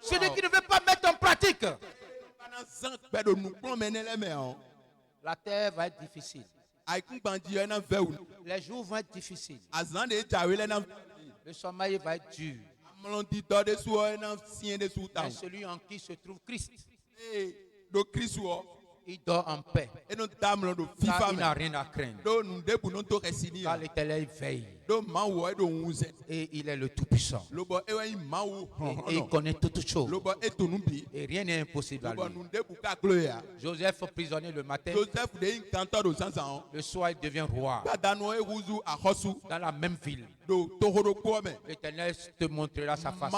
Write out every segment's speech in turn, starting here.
Celui qui ne veut pas mettre en pratique, la terre va être difficile. Les jours vont être difficiles. Le sommeil va être dur. Mais celui en qui se trouve Christ, il dort en paix. Car il n'a rien à craindre. Car l'Éternel veille. Et il est le Tout-Puissant. Et il connaît toutes choses. Et rien n'est impossible à lui. Joseph, prisonnier le matin, le soir il devient roi. Dans la même ville. L'Éternel te montrera sa face.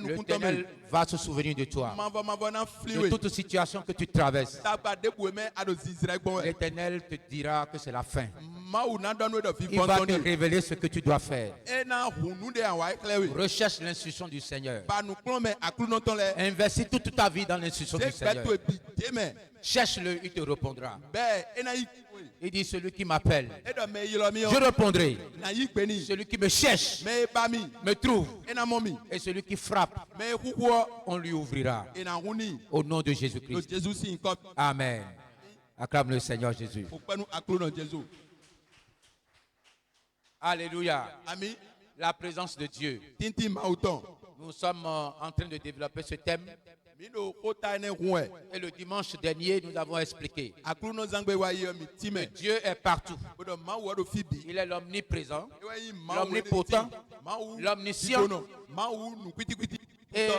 L'Éternel va se souvenir de toi. De toute situation que tu traverses. L'Éternel te dira que c'est la fin. Il va te révéler ce que tu dois faire. Recherche l'instruction du Seigneur. Investis toute ta vie dans l'instruction du Seigneur. Cherche-le, il te répondra. Il dit, celui qui m'appelle, je répondrai. Celui qui me cherche, me trouve. Et celui qui frappe, on lui ouvrira. Au nom de Jésus-Christ. Amen. Acclame le Seigneur Jésus. Alléluia. La présence de Dieu. Nous sommes en train de développer ce thème. Et le dimanche dernier, nous avons expliqué que Dieu est partout. Il est l'omniprésent, l'omnipotent, l'omniscient. Et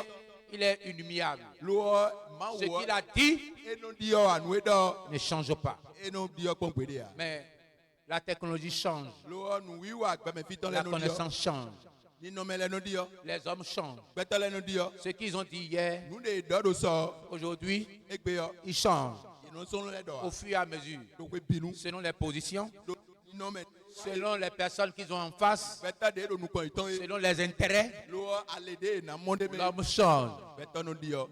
il est immuable. Ce qu'il a dit ne change pas. Mais la technologie change. La connaissance change. Les hommes changent. Ce qu'ils ont dit hier, aujourd'hui, ils changent. Au fur et à mesure, selon les positions, selon les personnes qu'ils ont en face, selon les intérêts, l'homme change.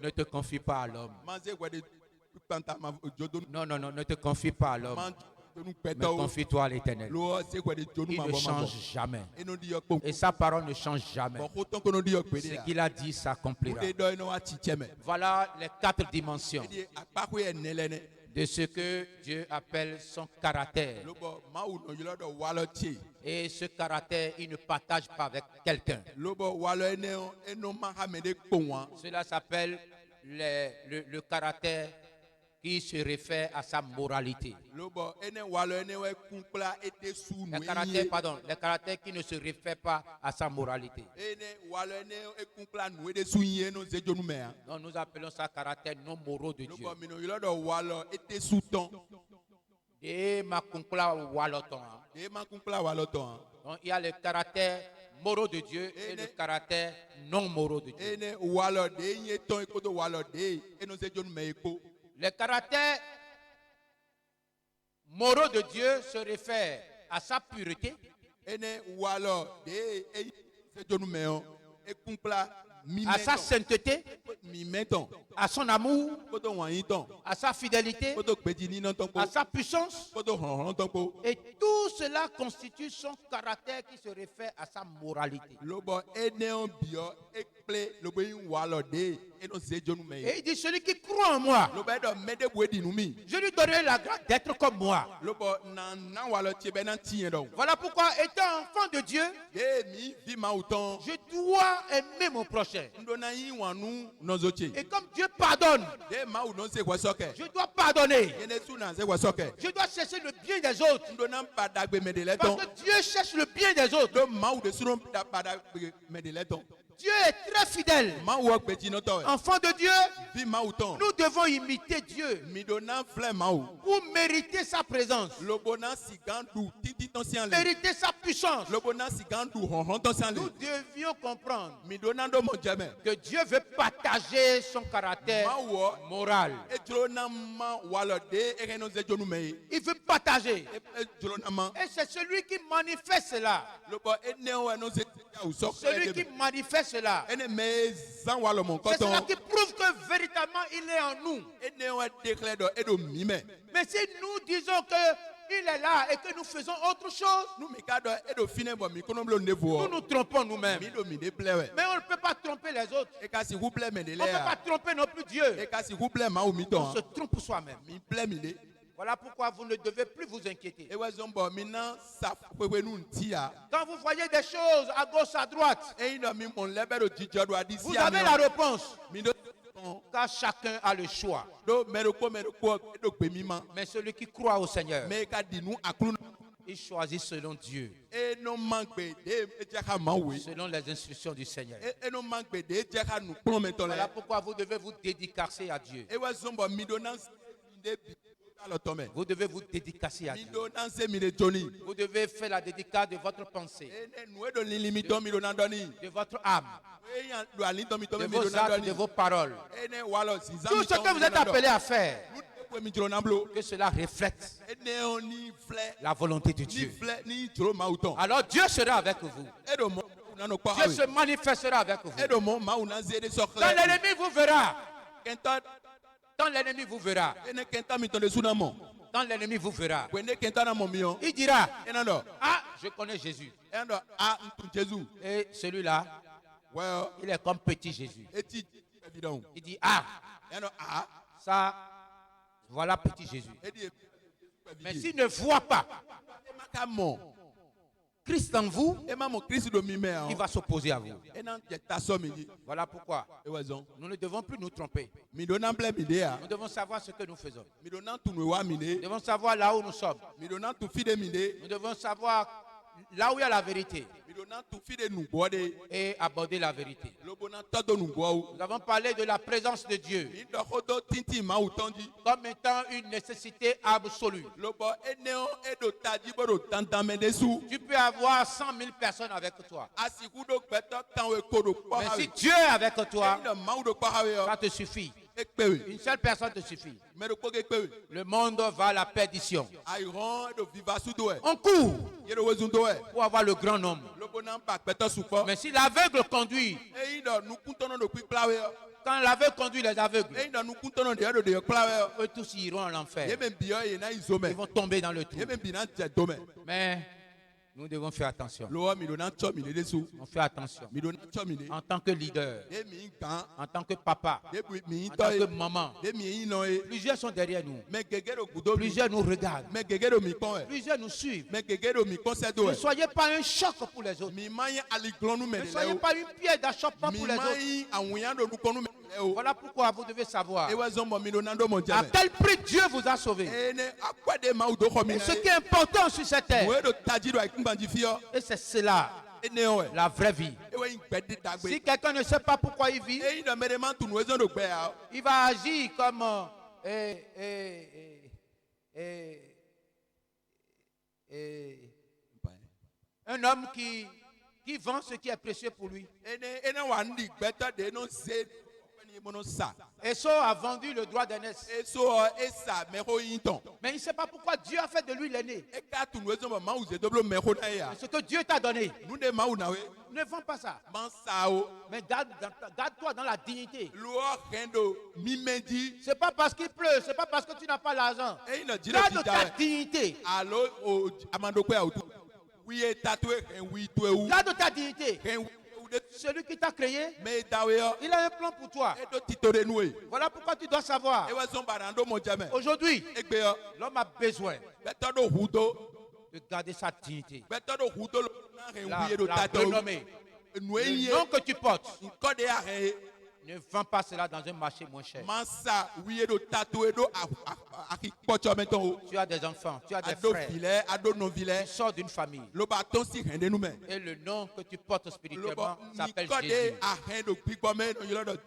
Ne te confie pas à l'homme. Non, ne te confie pas à l'homme. Mais confie-toi à l'Éternel. Il ne change jamais. Et sa parole ne change jamais. Ce qu'il a dit s'accomplira. Voilà les 4 dimensions de ce que Dieu appelle son caractère. Et ce caractère, il ne partage pas avec quelqu'un. Cela s'appelle le caractère qui se réfère à sa moralité. Le caractère qui ne se réfère pas à sa moralité. Donc nous appelons ça caractère non moraux de Dieu. Donc il y a le caractère moraux de Dieu et le caractère non moraux de Dieu. Les caractères moraux de Dieu se réfèrent à sa pureté, à sa sainteté, à son amour, à sa fidélité, à sa puissance. Et tout cela constitue son caractère qui se réfère à sa moralité. Et il dit, celui qui croit en moi, je lui donnerai la grâce d'être comme moi. Voilà pourquoi, étant enfant de Dieu, je dois aimer mon prochain. Et comme Dieu pardonne, je dois pardonner. Je dois chercher le bien des autres. Parce que Dieu cherche le bien des autres. Dieu est très fidèle. Enfant de Dieu, nous devons imiter Dieu pour mériter sa présence, mériter sa puissance. Nous devions comprendre que Dieu veut partager son caractère moral. Il veut partager. Et c'est celui qui manifeste cela. Celui qui manifeste cela. C'est cela qui prouve que véritablement il est en nous. Mais si nous disons que il est là et que nous faisons autre chose, nous nous trompons nous-mêmes. Mais on ne peut pas tromper les autres. Et quand si vous plaît On ne peut pas tromper non plus Dieu. Et quand si vous plaît ma ou mi On se trompe soi-même. Mi plaît mi le. Voilà pourquoi vous ne devez plus vous inquiéter. Et ouais zombo maintenant ça peut nous tia. Quand vous voyez des choses à gauche, à droite, Et il a mis mon level au DJ doit dire. vous avez la réponse. Car chacun a le choix. Mais celui qui croit au Seigneur, il choisit selon Dieu, selon les instructions du Seigneur. Voilà pourquoi vous devez vous dédicacer à Dieu. Vous devez vous dédicacer à Dieu. Vous devez faire la dédicace de votre pensée, de votre âme, de vos actes, de vos paroles. Tout ce que vous êtes appelé à faire, que cela reflète la volonté de Dieu. Alors Dieu sera avec vous. Dieu se manifestera avec vous. Quand l'ennemi vous verra, quand l'ennemi vous verra, il dira, ah, je connais Jésus. Et celui-là, il est comme petit Jésus. Il dit, ah, ça, voilà petit Jésus. Mais s'il ne voit pas Christ en vous, il va s'opposer à vous. Voilà pourquoi nous ne devons plus nous tromper. Nous devons savoir ce que nous faisons. Nous devons savoir là où nous sommes. Nous devons savoir là où il y a la vérité et aborder la vérité. Nous avons parlé de la présence de Dieu comme étant une nécessité absolue. Tu peux avoir 100 000 personnes avec toi. Mais si Dieu est avec toi, ça te suffit. Une seule personne te suffit. Le monde va à la perdition. On court pour avoir le grand nombre. Mais si l'aveugle conduit, quand l'aveugle conduit les aveugles, eux tous iront en enfer. Ils vont tomber dans le trou. Mais nous devons faire attention. On fait attention. En tant que leader, en tant que papa, en tant que maman, plusieurs sont derrière nous. Plusieurs nous regardent. Plusieurs nous suivent. Ne soyez pas un choc pour les autres. Ne soyez pas une pierre d'achoppement pour les autres. Voilà pourquoi vous devez savoir à quel prix Dieu vous a sauvé. Et ce qui est important sur cette terre, et c'est cela, la vraie vie. Si quelqu'un ne sait pas pourquoi il vit, il va agir comme un homme qui vend ce qui est précieux pour lui. Esau a vendu le droit d'aînesse. Mais il ne sait pas pourquoi Dieu a fait de lui l'aîné. Ce que Dieu t'a donné. Ne vends pas ça. Mais garde-toi dans la dignité. Ce n'est pas parce qu'il pleut, ce n'est pas parce que tu n'as pas l'argent. Garde ta dignité. Garde ta dignité. Celui qui t'a créé, il a un plan pour toi. Voilà pourquoi tu dois savoir. Aujourd'hui, l'homme a besoin de garder sa dignité. La renommer. Le nom que tu portes. Ne vends pas cela dans un marché moins cher. Tu as des enfants, tu as des frères. Tu sors d'une famille. Et le nom que tu portes spirituellement s'appelle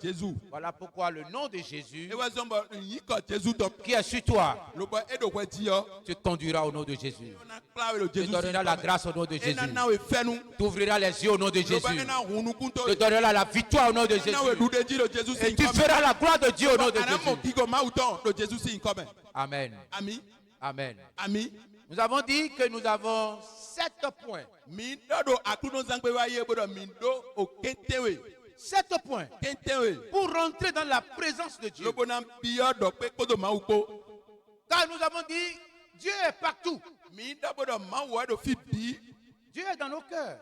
Jésus. Voilà pourquoi le nom de Jésus qui est sur toi te conduira au nom de Jésus. Te donnera la grâce au nom de Jésus. T'ouvriras les yeux au nom de Jésus. Te donnera la victoire au nom de Jésus. Et tu feras la gloire de Dieu au nom de Jésus. Amen. Amen. Nous avons dit que nous avons 7 points. 7 points pour rentrer dans la présence de Dieu. Car nous avons dit, Dieu est partout. Dieu est dans nos cœurs.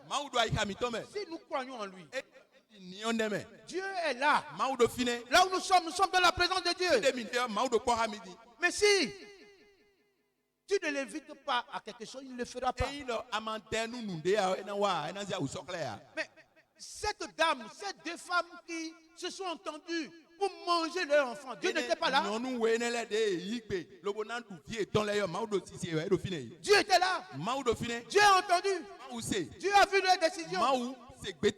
Si nous croyons en lui, Dieu est là. Là où nous sommes dans la présence de Dieu. Mais si tu ne l'invites pas à quelque chose, il ne le fera pas. Mais cette dame, ces deux femmes qui se sont entendues pour manger leur enfant, Dieu n'était pas là. Dieu était là. Dieu a entendu. Dieu a vu leur décision. Mais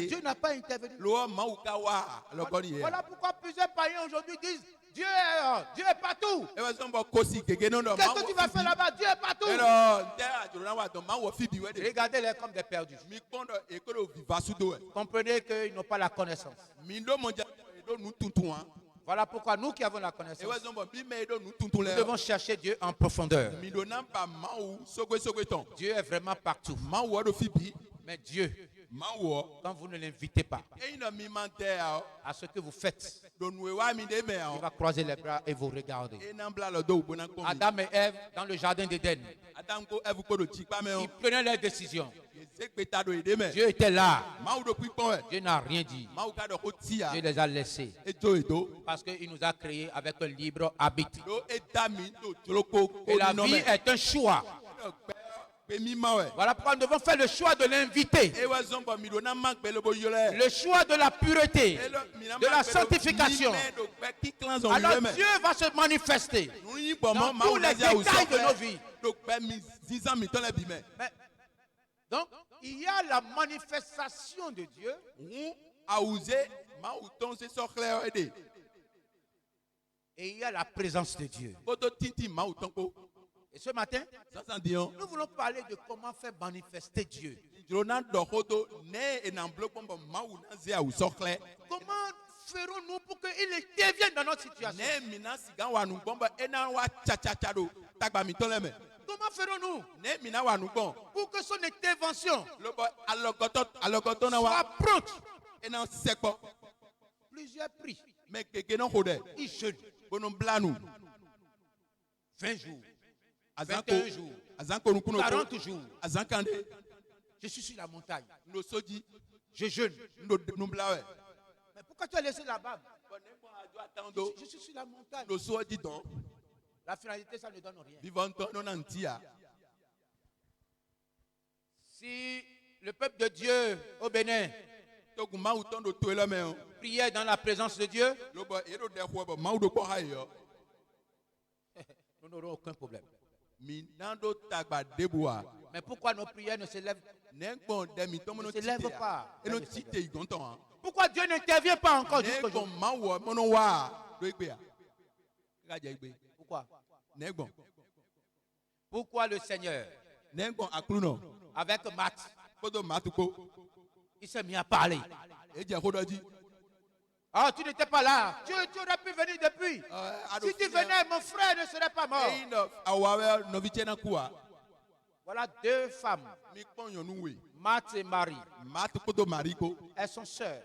Dieu n'a pas intervenu. Voilà pourquoi plusieurs païens aujourd'hui disent Dieu est partout. Qu'est-ce que tu vas faire là-bas? Dieu est partout. Regardez-les comme des perdus. Comprenez qu'ils n'ont pas la connaissance. Voilà pourquoi nous qui avons la connaissance, nous devons chercher Dieu en profondeur. Dieu est vraiment partout. Mais Dieu, quand vous ne l'invitez pas à ce que vous faites, il va croiser les bras et vous regarder. Adam et Ève dans le jardin d'Éden, ils prenaient leurs décisions. Dieu était là. Dieu n'a rien dit. Dieu les a laissés. Parce qu'il nous a créés avec un libre arbitre. Et la vie est un choix. Voilà pourquoi nous devons faire le choix de l'inviter. Le choix de la pureté, de la sanctification. Alors Dieu va se manifester dans tous les détails de nos vies. Donc, il y a la manifestation de Dieu. Et il y a la présence de Dieu. Et ce matin, nous voulons parler de comment faire manifester Dieu. Comment ferons-nous pour qu'il intervienne dans notre situation? Comment ferons-nous pour que son intervention soit prompte? Plusieurs prient. Ils jeûnent 20 jours. 21 jours, 40 jours. Je suis sur la montagne. Je jeûne. Mais pourquoi tu as laissé la barbe? Je suis sur la montagne. La finalité, ça ne donne rien. Si le peuple de Dieu au Bénin priait dans la présence de Dieu, nous n'aurons aucun problème. Mais pourquoi nos prières ne s'élèvent pas? Pourquoi Dieu n'intervient pas encore jusqu'aujourd'hui? Pourquoi? Pourquoi le Seigneur, avec Matt, il s'est mis à parler? Ah, tu n'étais pas là. Tu aurais pu venir depuis. Si tu venais, mon frère ne serait pas mort. Voilà deux femmes, Marthe et Marie. Elles sont sœurs.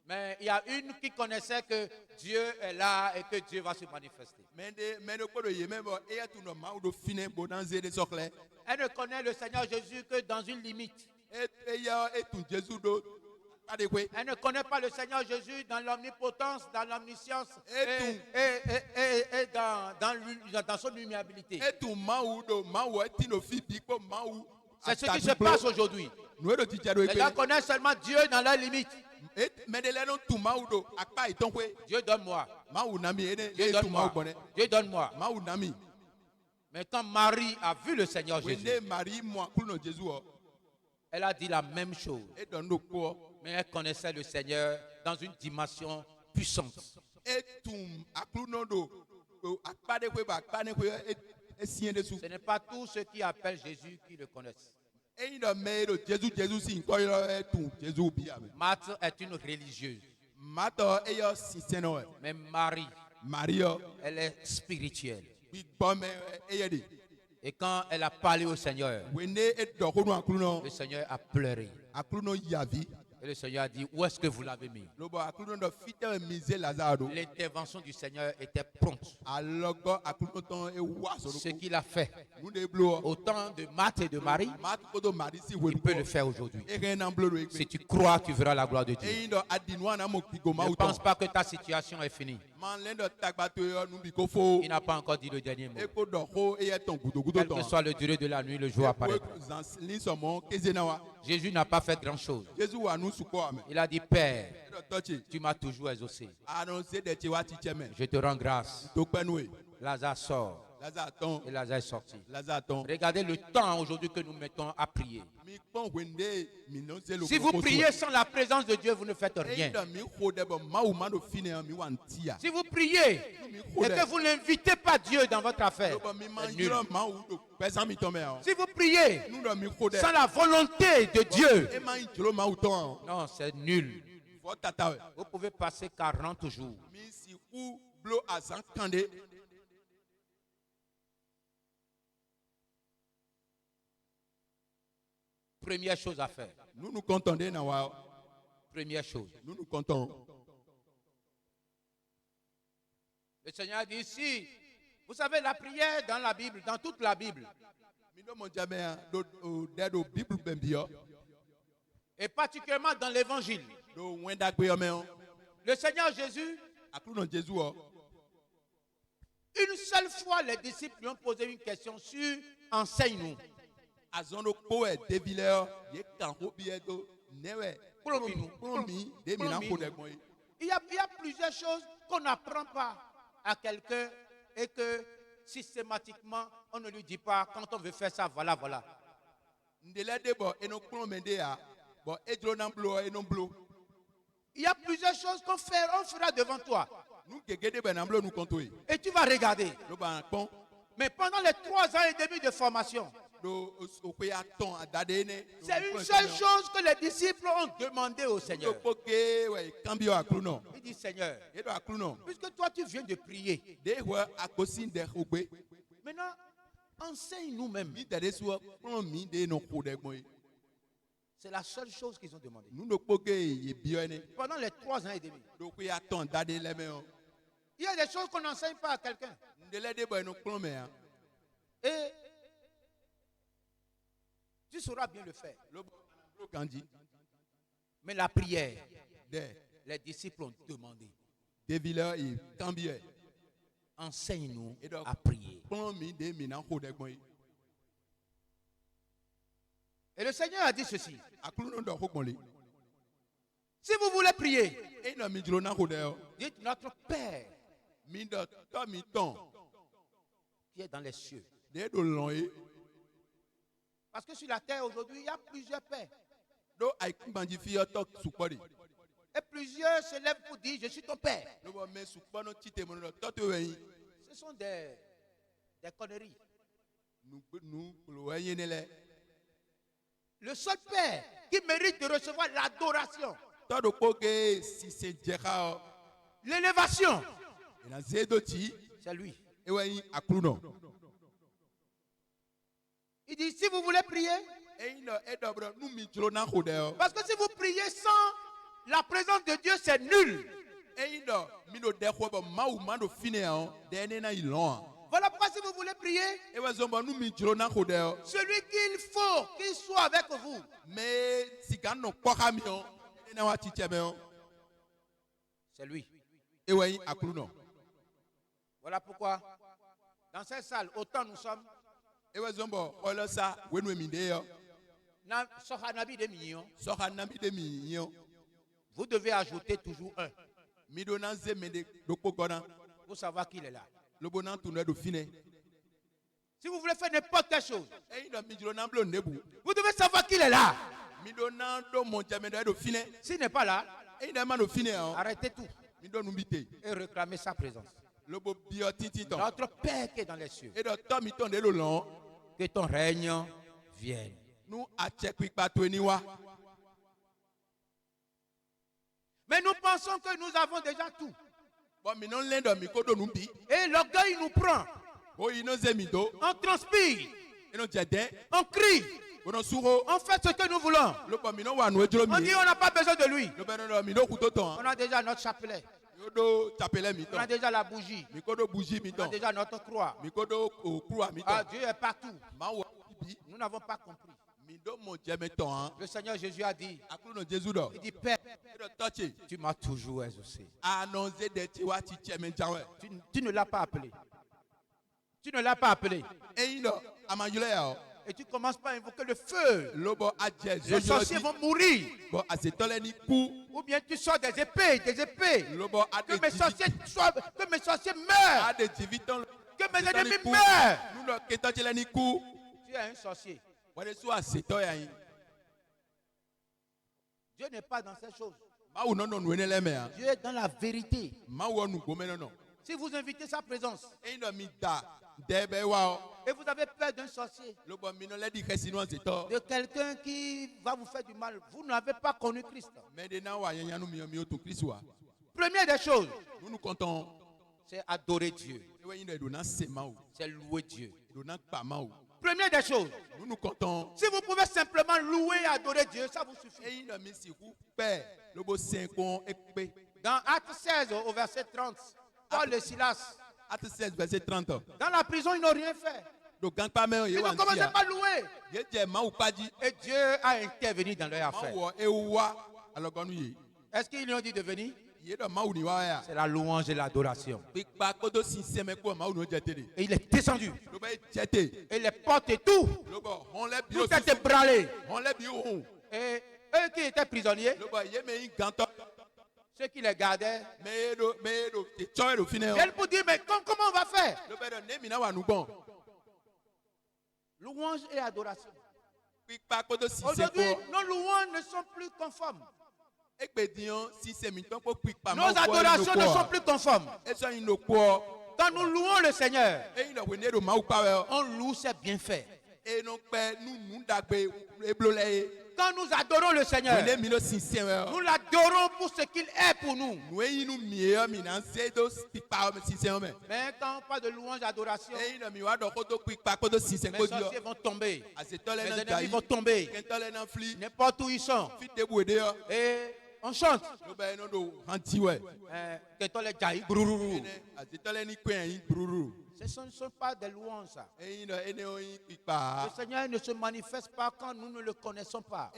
Mais il y a une qui connaissait que Dieu est là et que Dieu va se manifester. Elle ne connaît le Seigneur Jésus que dans une limite. Elle ne connaît pas le Seigneur Jésus dans l'omnipotence, dans l'omniscience et dans son humilité. C'est ce qui se passe aujourd'hui. Les gens connaissent seulement Dieu dans leurs limites. Dieu donne-moi. Dieu donne-moi. Dieu donne-moi. Mais quand Marie a vu le Seigneur Jésus, elle a dit la même chose. Mais elle connaissait le Seigneur dans une dimension puissante. Ce n'est pas tous ceux qui appellent Jésus qui le connaissent. Marthe est une religieuse. Mais Marie, elle est spirituelle. Et quand elle a parlé au Seigneur, le Seigneur a pleuré. Et le Seigneur a dit, où est-ce que vous l'avez mis? L'intervention du Seigneur était prompte. Ce qu'il a fait au temps de Marthe et de Marie, il peut le faire aujourd'hui. Si tu crois, tu verras la gloire de Dieu. Ne pense pas que ta situation est finie. Il n'a pas encore dit le dernier mot. Quelle que soit le durée de la nuit, le jour apparaîtra. Jésus n'a pas fait grand-chose. Il a dit, Père, tu m'as toujours exaucé. Je te rends grâce. Lazare sort. Et Lazare est sorti. Regardez le temps aujourd'hui que nous mettons à prier. Si vous priez sans la présence de Dieu, vous ne faites rien. Si vous priez et que vous n'invitez pas Dieu dans votre affaire, c'est nul. Si vous priez sans la volonté de Dieu, non, c'est nul. Vous pouvez passer 40 jours. Première chose à faire. Nous nous comptons. Première chose. Nous nous comptons. Le Seigneur dit ici, vous savez, la prière dans la Bible, dans toute la Bible, et particulièrement dans l'Évangile, le Seigneur Jésus, une seule fois, les disciples lui ont posé une question sur enseigne-nous. Il y a plusieurs choses qu'on n'apprend pas à quelqu'un et que systématiquement on ne lui dit pas quand on veut faire ça, voilà. Il y a plusieurs choses on fera devant toi. Et tu vas regarder. Mais pendant les 3 ans et demi de formation, c'est une seule chose que les disciples ont demandé au Seigneur. Il dit, Seigneur, puisque toi tu viens de prier, maintenant enseigne-nous même. C'est la seule chose qu'ils ont demandé. Pendant les 3 ans et demi. Il y a des choses qu'on n'enseigne pas à quelqu'un. Et tu sauras bien le faire. Mais la prière, les disciples ont demandé. Enseigne-nous à prier. Et le Seigneur a dit ceci. Si vous voulez prier, dites notre Père qui est dans les cieux. Parce que sur la terre aujourd'hui, il y a plusieurs pères. Et plusieurs se lèvent pour dire, je suis ton père. Ce sont des conneries. Le seul père qui mérite de recevoir l'adoration, l'élévation, c'est lui. Il dit, si vous voulez prier, parce que si vous priez sans la présence de Dieu, c'est nul. Voilà pourquoi si vous voulez prier, celui qu'il faut qu'il soit avec vous, c'est lui. Voilà pourquoi dans cette salle, autant nous sommes, vous devez ajouter toujours un pour savoir qu'il est là. Si vous voulez faire n'importe quelle chose, vous devez savoir qu'il est là. S'il n'est pas là, arrêtez tout et réclamez sa présence. Notre Père qui est dans les cieux, que ton règne vienne. Mais nous pensons que nous avons déjà tout. Et l'orgueil nous prend. On transpire. On crie. On fait ce que nous voulons. On dit on n'a pas besoin de lui. On a déjà notre chapelet. On a déjà la bougie. On a déjà notre croix. Ah, Dieu est partout. Nous n'avons pas compris. Le Seigneur Jésus a dit, il dit, Père, tu m'as toujours exaucé. Tu ne l'as pas appelé. Tu ne l'as pas appelé. Et tu commences par invoquer le feu. Les sorciers vont mourir. Ou bien tu sors des épées. Que mes sorciers meurent. Que mes ennemis meurent. Tu es un sorcier. Dieu n'est pas dans ces choses. Dieu est dans la vérité. Si vous invitez sa présence et vous avez peur d'un sorcier, de quelqu'un qui va vous faire du mal, vous n'avez pas connu Christ. Première des choses, c'est adorer Dieu. C'est louer Dieu. Première des choses, si vous pouvez simplement louer et adorer Dieu, ça vous suffit. Dans Actes 16 au verset 30, Paul et Silas, Actes 16 verset 30. Dans la prison, ils n'ont rien fait. Ils ont commencé par louer. Et Dieu a intervenu dans leur affaire. Est-ce qu'ils lui ont dit de venir? C'est la louange et l'adoration. Et il est descendu. Et les portes et tout était ébranlé. Et eux qui étaient prisonniers, ceux qui les gardaient, viennent pour dire, mais comment on va faire? Louange et adoration. Aujourd'hui, nos louanges ne sont plus conformes. Nos adorations ne sont plus conformes. Quand nous louons le Seigneur, on loue ses bienfaits. Quand nous adorons le Seigneur, nous l'adorons pour ce qu'il est pour nous. Mais quand on parle de louange et d'adoration, mes sorciers vont tomber. Mes ennemis vont tomber. N'importe où ils sont. Et on chante. Ce ne sont pas des louanges. Ça. Le Seigneur ne se manifeste pas quand nous ne le connaissons pas.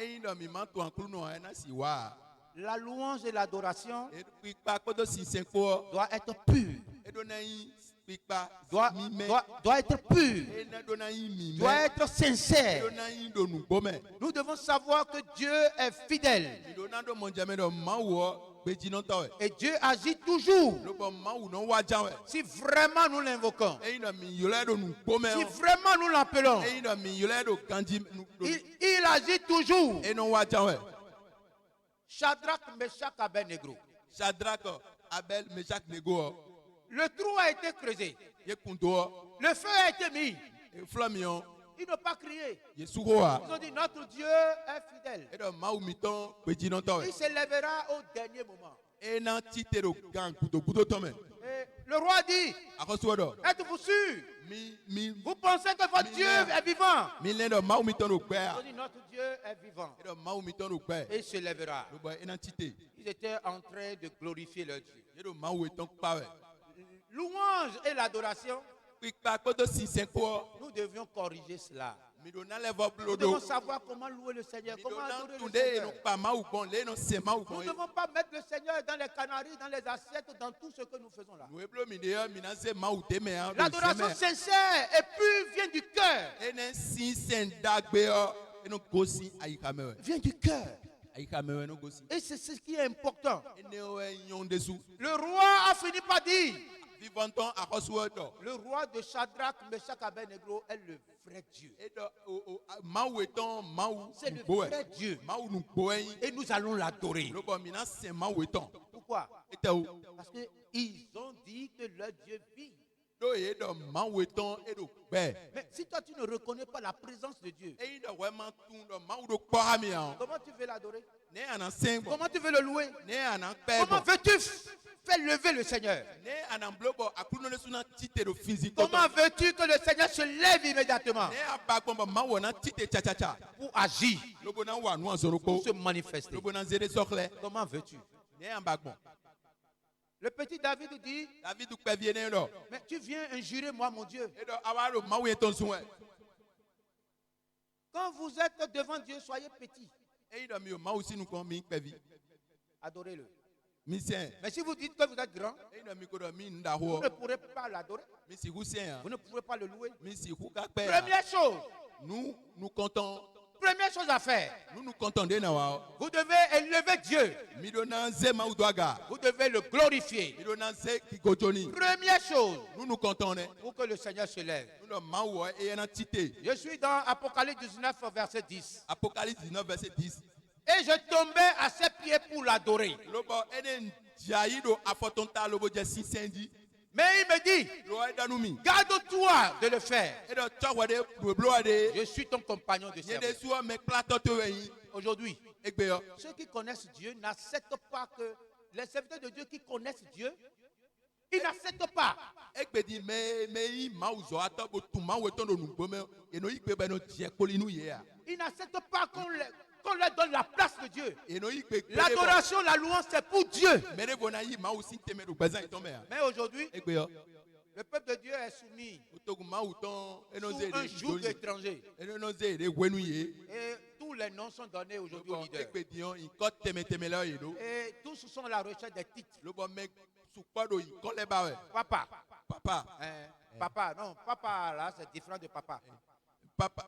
La louange et l'adoration doit être pure. Doit être pur, doit être sincère. Nous devons savoir que Dieu est fidèle. Et Dieu agit toujours. Si vraiment nous l'invoquons, si vraiment nous l'appelons, il agit toujours. Shadrach, Meshach, Abednego. Le trou a été creusé. Le feu a été mis. Ils n'ont pas crié. Ils ont dit notre Dieu est fidèle. Il s'élèvera au dernier moment. Et le roi dit, êtes-vous sûr? Vous pensez que votre Dieu est vivant? Ils ont dit notre Dieu est vivant. Et il s'élèvera. Ils étaient en train de glorifier leur Dieu. Louange et l'adoration, nous devions corriger cela. Nous devons savoir comment louer le Seigneur, comment adorer le Seigneur. Nous ne devons pas mettre le Seigneur dans les canaries, dans les assiettes, dans tout ce que nous faisons là. L'adoration sincère et pure vient du cœur. Vient du cœur. Et c'est ce qui est important. Le roi a fini par dire, le roi de Shadrach, Meshach, Abednego est le vrai Dieu. C'est le vrai Dieu. Et nous allons l'adorer. Pourquoi? Parce qu'ils ont dit que leur Dieu vit. Mais si toi tu ne reconnais pas la présence de Dieu, comment tu veux l'adorer? Comment tu veux le louer? Comment veux-tu fait lever le Seigneur? Comment veux-tu que le Seigneur se lève immédiatement pour agir, pour se manifester? Comment veux-tu? Le petit David dit, mais tu viens injurer moi, mon Dieu. Quand vous êtes devant Dieu, soyez petit. Adorez-le. Mais si vous dites que vous êtes grand, vous ne pourrez pas l'adorer. Vous ne pourrez pas le louer. Première chose, nous comptons. Première chose à faire, nous comptons. Vous devez élever Dieu. Vous devez le glorifier. Première chose, nous comptons pour que le Seigneur se lève. Je suis dans Apocalypse 19, verset 10. Apocalypse 19, verset 10. Et je tombais à ses pieds pour l'adorer. Mais il me dit, garde-toi de le faire. Je suis ton compagnon de service. Aujourd'hui, ceux qui connaissent Dieu n'acceptent pas que les serviteurs de Dieu qui connaissent Dieu, ils n'acceptent pas. Ils n'acceptent pas qu'on leur donne la place de Dieu. L'adoration, la louange, c'est pour Dieu. Mais aujourd'hui, le peuple de Dieu est soumis sous un joug étranger. Et tous les noms sont donnés aujourd'hui aux leaders. Et tous sont à la recherche des titres. Papa. Papa, non, papa là, c'est différent de papa. Papa.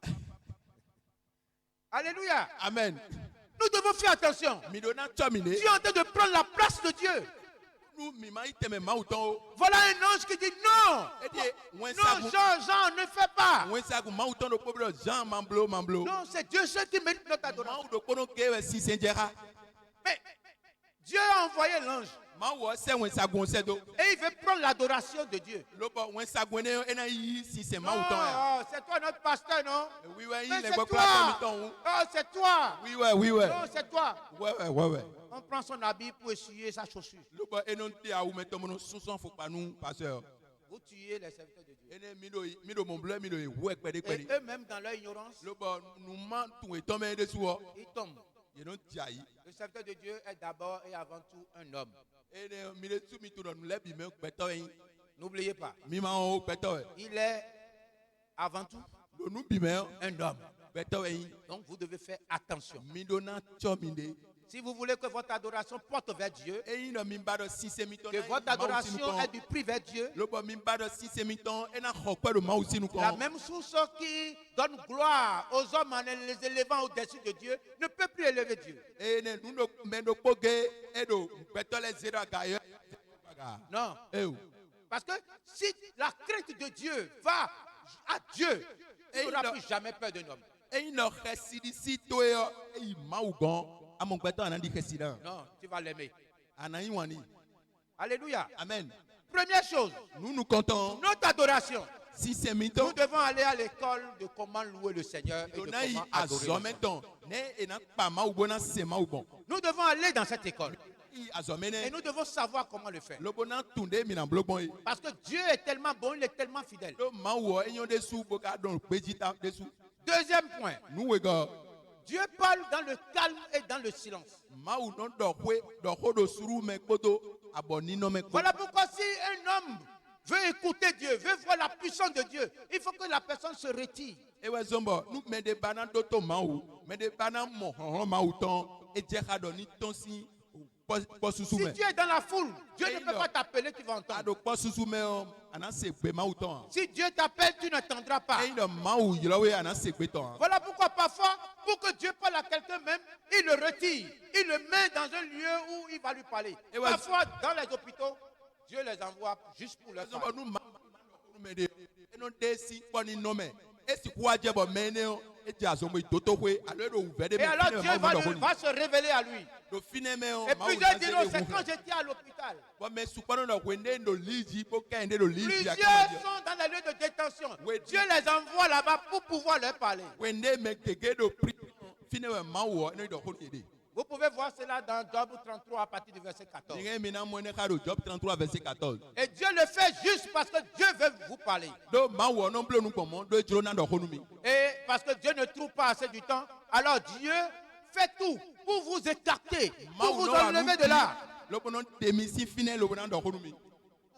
Alléluia. Amen. Nous devons faire attention. Tu es en train de prendre la place de Dieu. Voilà un ange qui dit non. Non, Jean, ne fais pas. Non, c'est Dieu seul qui mérite notre adoration. Mais Dieu a envoyé l'ange. Et il veut prendre l'adoration de Dieu. Non, c'est toi notre pasteur, non? Mais c'est toi. Oh, c'est toi. Non, c'est toi. On prend son habit pour essuyer sa chaussure. Vous tuez les serviteurs de Dieu. Et eux-mêmes, dans leur ignorance, ils tombent. Le serviteur de Dieu est d'abord et avant tout un homme. N'oubliez pas. Il est avant tout un homme. Donc vous devez faire attention. Si vous voulez que votre adoration porte vers Dieu, que votre adoration ait du prix vers Dieu, la même source qui donne gloire aux hommes en les élevant au-dessus de Dieu ne peut plus élever Dieu. Non. Parce que si la crainte de Dieu va à Dieu, il n'aura plus jamais peur d'un homme. Non, tu vas l'aimer. Alléluia. Amen. Première chose, nous comptons notre adoration. Nous devons aller à l'école de comment louer le Seigneur et de comment adorer le Seigneur. Nous devons aller dans cette école. Et nous devons savoir comment le faire. Parce que Dieu est tellement bon, il est tellement fidèle. Deuxième point. Dieu parle dans le calme et dans le silence. Voilà pourquoi si un homme veut écouter Dieu, veut voir la puissance de Dieu, il faut que la personne se retire. Si tu es dans la foule, Dieu ne peut pas t'appeler, tu vas entendre. Si Dieu t'appelle, tu n'entendras pas. Voilà pourquoi parfois, pour que Dieu parle à quelqu'un même, il le retire. Il le met dans un lieu où il va lui parler. Parfois, dans les hôpitaux, Dieu les envoie juste pour leur parler. Et alors Dieu va se révéler à lui. Et plusieurs diront, c'est quand j'étais à l'hôpital. Plusieurs sont dans les lieux de détention. Dieu les envoie là-bas pour pouvoir leur parler. Vous pouvez voir cela dans Job 33 à partir du verset 14. Job 33 verset 14. Et Dieu le fait juste parce que Dieu veut vous parler. Et parce que Dieu ne trouve pas assez du temps, alors Dieu fait tout pour vous écarter, pour vous enlever de là. Pour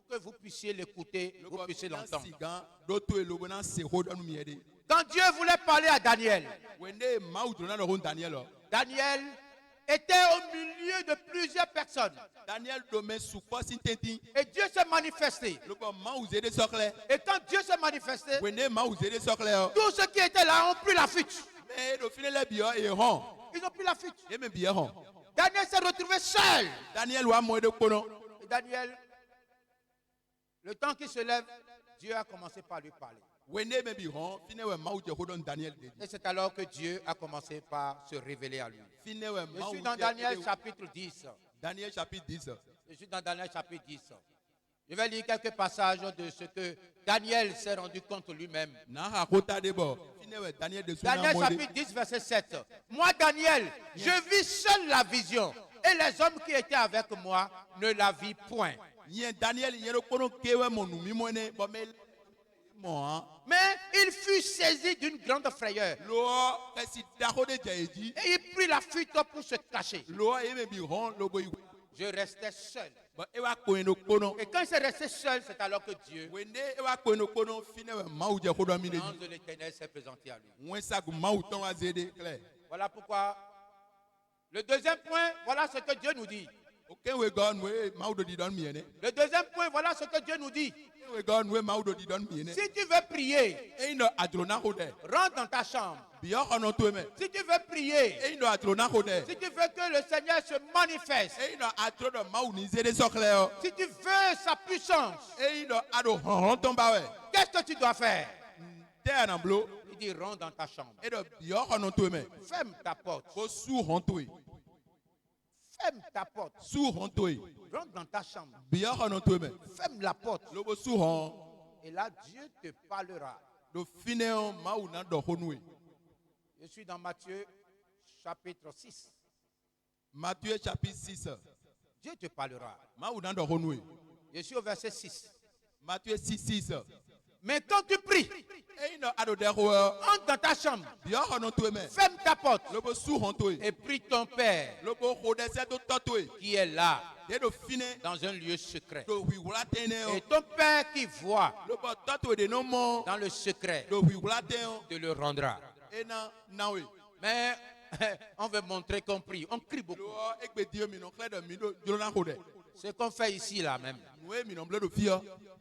que vous puissiez l'écouter, vous puissiez l'entendre. Quand Dieu voulait parler à Daniel, Daniel était au milieu de plusieurs personnes. Et Dieu s'est manifesté. Et quand Dieu s'est manifesté, tous ceux qui étaient là ont pris la fuite. Ils ont pris la fuite. Daniel s'est retrouvé seul. Et Daniel, le temps qu'il se lève, Dieu a commencé par lui parler. Et c'est alors que Dieu a commencé par se révéler à lui. Je suis dans Daniel chapitre 10. Daniel chapitre 10. Je suis dans Daniel chapitre 10. Je vais lire quelques passages de ce que Daniel s'est rendu compte lui-même. Daniel chapitre 10, verset 7. Moi, Daniel, je vis seul la vision. Et les hommes qui étaient avec moi ne la vit point. Mais il fut saisi d'une grande frayeur. Et il prit la fuite pour se cacher. Je restais seul. Et quand il s'est resté seul, c'est alors que Dieu, l'ange de l'Éternel s'est présenté à lui. Voilà pourquoi, le deuxième point, voilà ce que Dieu nous dit. Le deuxième point, voilà ce que Dieu nous dit. Si tu veux prier, rentre dans ta chambre. Si tu veux prier, si tu veux que le Seigneur se manifeste, si tu veux sa puissance, qu'est-ce que tu dois faire? Il dit rentre dans ta chambre. Ferme ta porte. Ferme ta porte. Rentre dans ta chambre. Ferme la porte. Et là, Dieu te parlera. Je suis dans Matthieu chapitre 6. Matthieu chapitre 6. Dieu te parlera. Je suis au verset 6. Matthieu 6, 6. Mais quand tu pries, entre dans ta chambre, ferme ta porte et prie ton Père qui est là, dans un lieu secret. Et ton Père qui voit dans le secret te le rendra. Mais on veut montrer qu'on prie. On crie beaucoup. Ce qu'on fait ici, là même.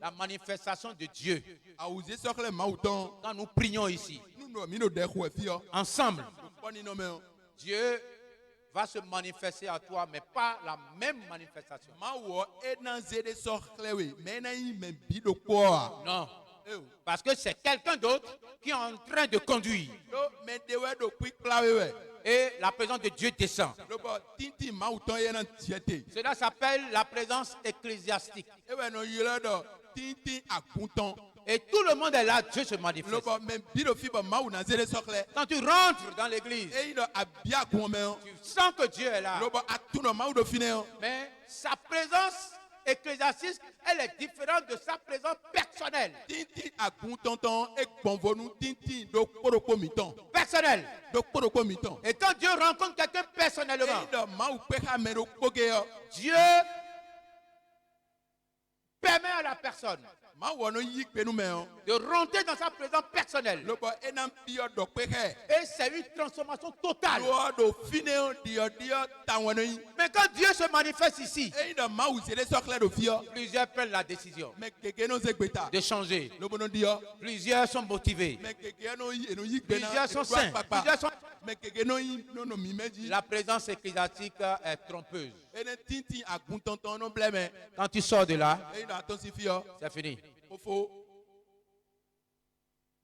La manifestation de Dieu. Quand nous prions ici, ensemble, Dieu va se manifester à toi, mais pas la même manifestation. Non. Parce que c'est quelqu'un d'autre qui est en train de conduire. Et la présence de Dieu descend. Cela s'appelle la présence ecclésiastique. Et tout le monde est là, Dieu se manifeste. Quand tu rentres dans l'église, tu sens que Dieu est là. Mais sa présence ecclésiastique, elle est différente de sa présence personnelle. Personnelle. Et quand Dieu rencontre quelqu'un personnellement, Dieu permet à la personne de rentrer dans sa présence personnelle. Et c'est une transformation totale. Mais quand Dieu se manifeste ici, plusieurs prennent la décision de changer. Plusieurs sont motivés. Plusieurs sont saints. Plusieurs sont... La présence ecclésiastique est trompeuse. Quand tu sors de là, c'est fini.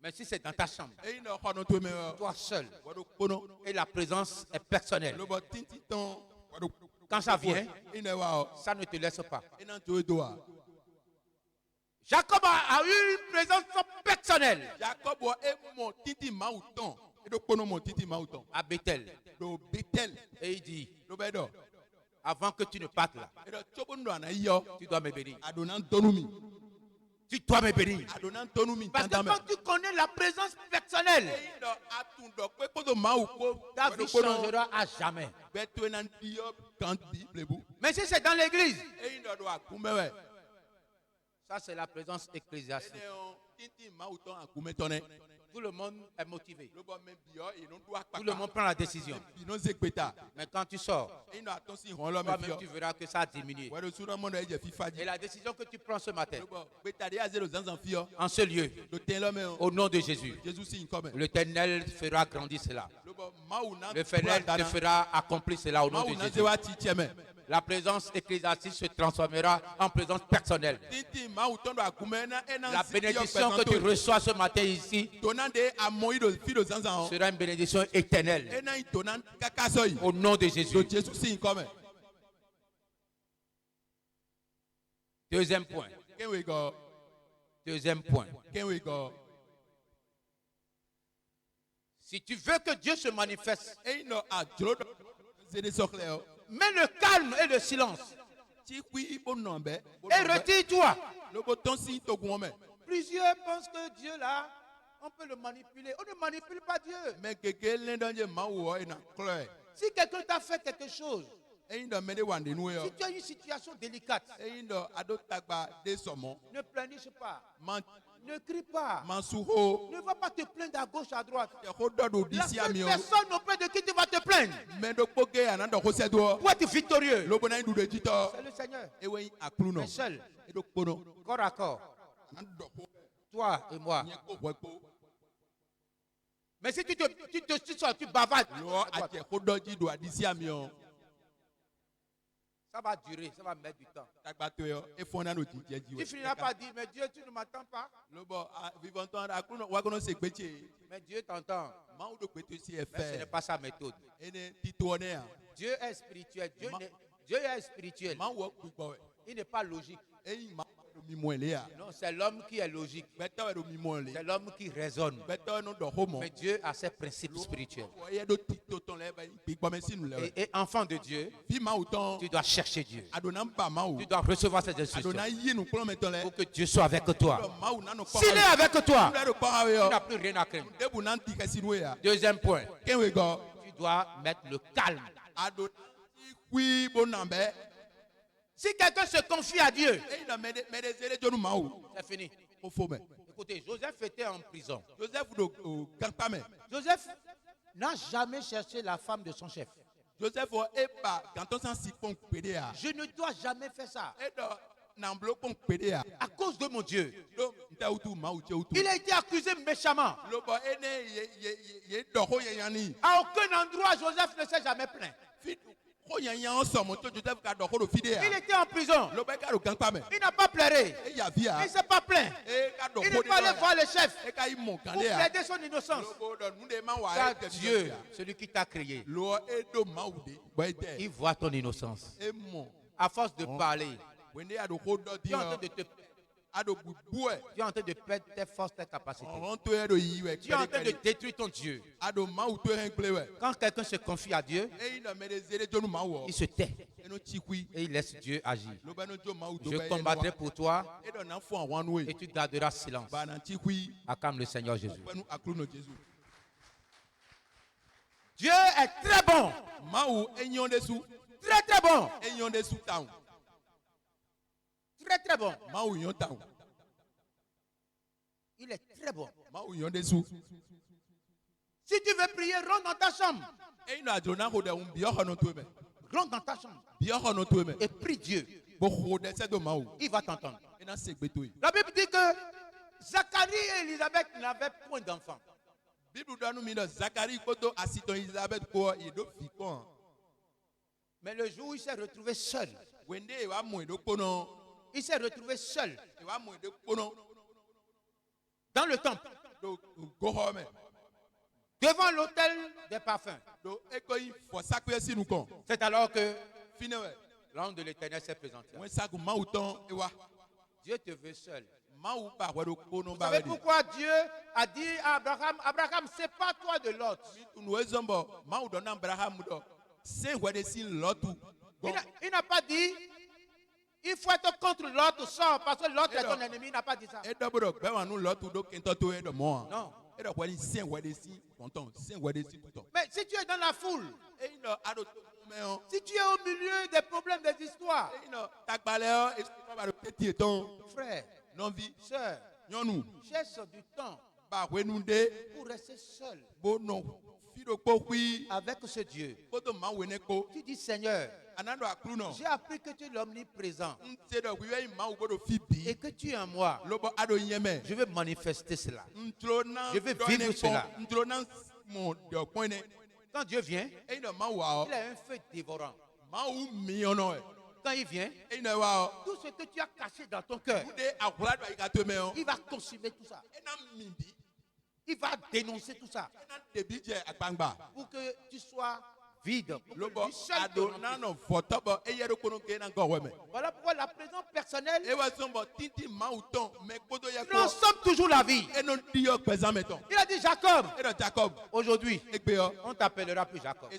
Mais si c'est dans ta chambre, toi seul, et la présence est personnelle, quand ça vient, ça ne te laisse pas. Jacob a eu une présence personnelle. à Bethel. Et il dit, avant que tu ne partes là, tu dois me bénir. Tu dois me bénir. Parce que quand tu connais la présence personnelle, ta vie changera à jamais. Mais si c'est dans l'église, ça c'est la présence ecclésiastique. Tout le monde est motivé. Tout le monde prend la décision. Mais quand tu sors, toi-même tu verras que ça a diminué. Et la décision que tu prends ce matin, en ce lieu, au nom de Jésus, l'Éternel fera grandir cela. L'Éternel te fera accomplir cela au nom de Jésus. La présence ecclésiastique se transformera en présence personnelle. La bénédiction que tu reçois ce matin ici sera une bénédiction éternelle. Au nom de Jésus. Deuxième point. Deuxième point. Si tu veux que Dieu se manifeste, mets le calme et le silence. Et retire-toi. Plusieurs pensent que Dieu là, on peut le manipuler. On ne manipule pas Dieu. Si quelqu'un t'a fait quelque chose, si tu as une situation délicate, ne pleurniche pas. Ne crie pas. Ne va pas te plaindre à gauche, à droite. La seule personne auprès de qui tu vas te plaindre pour être victorieux, c'est le Seigneur. Mais seul, corps à corps, toi et moi. Mais si tu bavardes, ça va durer, ça va mettre du temps. Tu finiras par dire, mais Dieu, tu ne m'attends pas. Mais Dieu t'entend. Mais ce n'est pas sa méthode. Dieu est spirituel. Dieu est spirituel. Il n'est pas logique. Non, c'est l'homme qui est logique. C'est l'homme qui raisonne. Mais Dieu a ses principes spirituels. Et enfant de Dieu, tu dois chercher Dieu. Tu dois recevoir ses instructions pour que Dieu soit avec toi. S'il est avec toi, tu n'as plus rien à craindre. Deuxième point, tu dois mettre le calme. Si quelqu'un se confie à Dieu, c'est fini. Écoutez, Joseph était en prison. Joseph n'a jamais cherché la femme de son chef. Je ne dois jamais faire ça. À cause de mon Dieu. Il a été accusé méchamment. À aucun endroit, Joseph ne s'est jamais plaint. Il était en prison. Il n'a pas pleuré. Il ne s'est pas plaint. Il n'est pas allé voir le chef pour plaider son innocence. Car Dieu, celui qui t'a créé, il voit ton innocence. À force de parler, tu es en train de perdre tes forces, tes capacités. Tu es en train de détruire ton Dieu. Quand quelqu'un se confie à Dieu, il se tait et il laisse Dieu agir. Je combattrai pour toi et tu garderas silence. Acclame le Seigneur Jésus. Dieu est très bon. Très très bon. Très très bon. Il est très bon. Si tu veux prier, rentre dans ta chambre. Rentre dans ta chambre. Et prie Dieu. Il va t'entendre. La Bible dit que Zacharie et Élisabeth n'avaient point d'enfants. Mais le jour où il s'est retrouvé seul, il s'est retrouvé seul dans le temple, devant l'autel des parfums. C'est alors que l'ange de l'Éternel s'est présenté. Dieu te veut seul. Vous savez pourquoi Dieu a dit à Abraham, Abraham, sépare-toi de Lot. Il n'a pas dit, il faut être contre Lot ou ça, parce que Lot est ton ennemi. Il n'a pas dit ça. Non. Mais si tu es dans la foule, si tu es au milieu des problèmes, des histoires, frère, sœur, cherche du temps pour rester seul avec ce Dieu. Tu dis, Seigneur, j'ai appris que tu es l'omniprésent et que tu es en moi. Je veux manifester cela. Je veux vivre cela. Quand Dieu vient, il a un feu dévorant. Quand il vient, tout ce que tu as caché dans ton cœur, il va consumer tout ça. Il va dénoncer tout ça pour que tu sois vide. Voilà pourquoi la présence personnelle transforme toujours la vie. Il a dit Jacob, aujourd'hui, on ne t'appellera plus Jacob.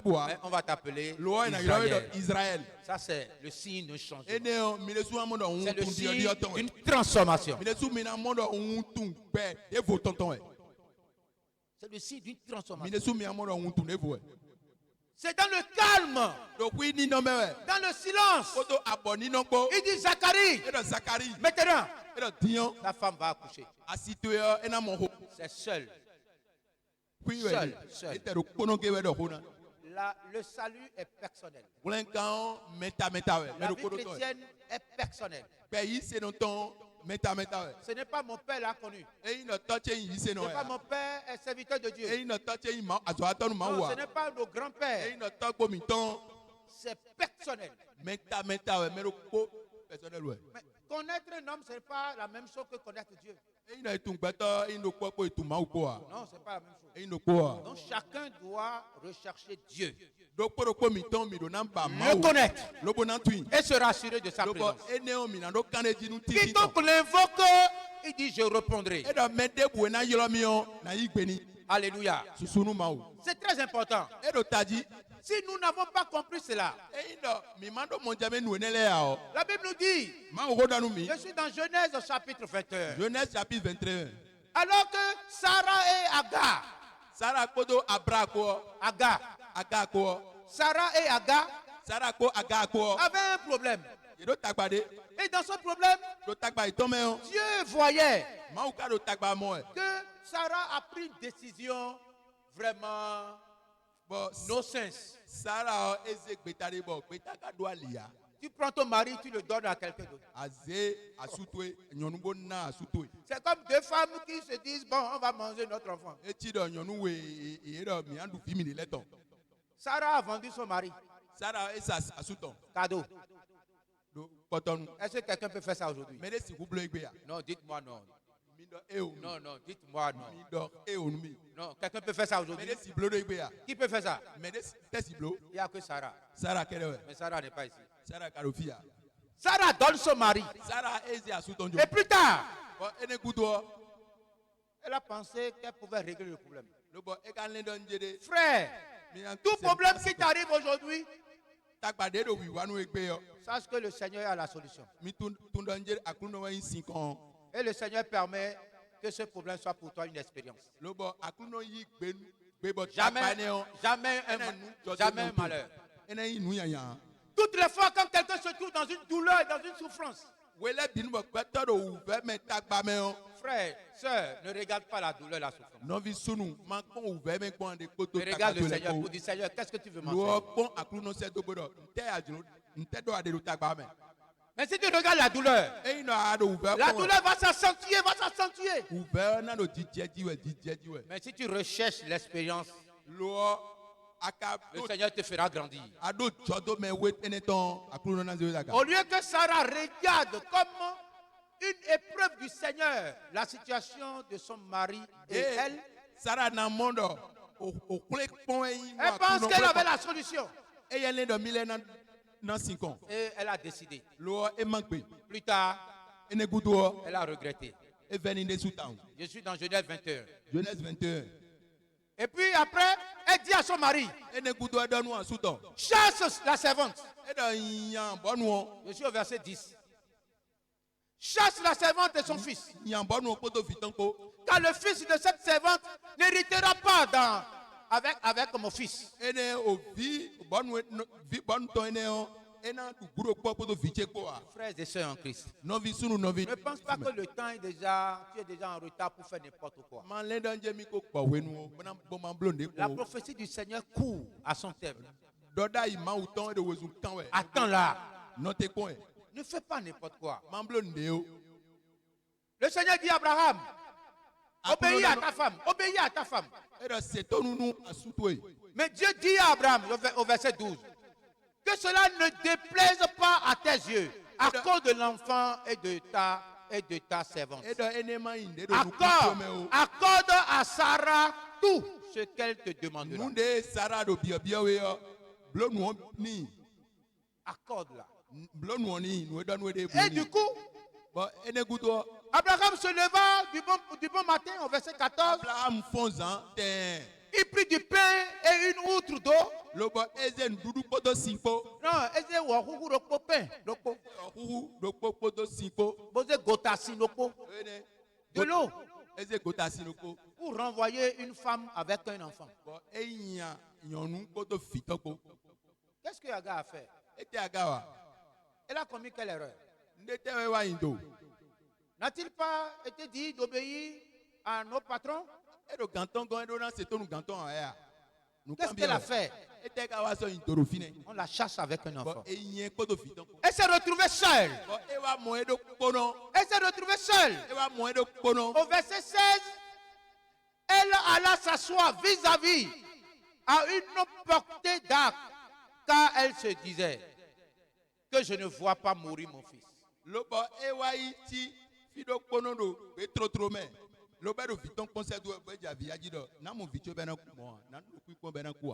Mais on va t'appeler Israël. Ça, c'est le signe d'un changement. C'est le signe d'une transformation. C'est le signe d'une transformation. C'est dans le calme, dans le silence. Il dit Zacharie, maintenant, ta femme va accoucher. C'est seul. Le salut est personnel. La vie chrétienne est personnelle. Ce n'est pas mon père l'a connu. Ce n'est pas mon père est serviteur de Dieu. Non, ce n'est pas nos grands-pères. C'est personnel. Mais connaître un homme, ce n'est pas la même chose que connaître Dieu. Non, ce n'est pas la même chose. Donc chacun doit rechercher Dieu. Le connaître et se rassurer de sa présence. Quiconque l'invoque, il dit je répondrai. Alléluia. C'est très important. Si nous n'avons pas compris cela, la Bible nous dit, je suis dans Genèse chapitre 21. Genèse chapitre 21. Alors que Sarah et Agar, Sarah et Agar avaient un problème. Et dans ce problème, Dieu voyait que Sarah a pris une décision vraiment no sense. Tu prends ton mari, tu le donnes à quelqu'un d'autre. C'est comme deux femmes qui se disent, bon, on va manger notre enfant. Sarah a vendu son mari. Cadeau. Est-ce que quelqu'un peut faire ça aujourd'hui? Non, dites-moi non. Non, non, dites-moi non. Non, quelqu'un peut faire ça aujourd'hui? Qui peut faire ça? Il n'y a que Sarah. Mais Sarah n'est pas ici. Sarah donne son mari. Et plus tard, elle a pensé qu'elle pouvait régler le problème. Frère, tout problème qui t'arrive aujourd'hui, sache que le Seigneur a la solution. Et le Seigneur permet que ce problème soit pour toi une expérience. Jamais un malheur. Toutes les fois quand quelqu'un se trouve dans une douleur et dans une souffrance, frère, soeur, ne regarde pas la douleur et la souffrance. Mais regarde le Seigneur pour dire, Seigneur, qu'est-ce que tu veux m'en faire? Mais si tu regardes la douleur va s'accentuer, Mais si tu recherches l'expérience, le Seigneur te fera grandir. Au lieu que Sarah regarde comme une épreuve du Seigneur la situation de son mari et elle pense qu'elle avait la solution. Et elle a décidé. Plus tard, Elle a regretté. Je suis dans Genèse 21. Genèse 21. Et puis après, elle dit à son mari, chasse la servante. Je suis au verset 10. Chasse la servante et son fils. Car le fils de cette servante n'héritera pas avec mon fils. Frères et sœurs en Christ, ne pense pas que le temps est tu es déjà en retard pour faire n'importe quoi. La prophétie du Seigneur court à son terme. Attends-la. Ne fais pas n'importe quoi. Le Seigneur dit à Abraham, obéis à ta femme, obéis à ta femme. Mais Dieu dit à Abraham, au verset 12, que cela ne déplaise pas à tes yeux, à cause de l'enfant et de ta servante. Accorde à Sarah tout ce qu'elle te demandera. Accorde-la. Et du coup, Abraham se leva du bon matin au verset 14. Il prit du pain et une outre d'eau. Non, de l'eau pour renvoyer une femme avec un enfant. Qu'est-ce que Agar a fait? Elle a commis quelle erreur? N'a-t-il pas été dit d'obéir à nos patrons? Qu'est-ce qu'elle a fait? On la chasse avec un enfant. Elle s'est retrouvée seule. Elle s'est retrouvée seule. Au verset 16, elle alla s'asseoir vis-à-vis à une portée d'arc, car elle se disait que je ne vois pas mourir mon fils.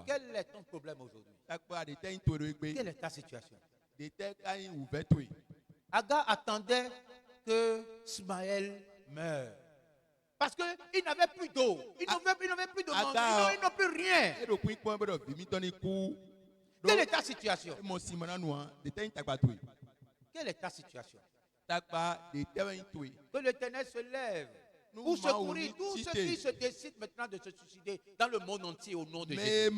Quel est ton problème aujourd'hui? Quelle est ta situation? Agar attendait que Ismaël meure. Parce qu'il n'avait plus d'eau. Il n'avait plus de manger. Il n'a plus rien. Quelle est ta situation? Quelle est ta situation? Que l'Éternel se lève pour secourir tous ceux qui se décident maintenant de se suicider dans le monde entier au nom de Jésus.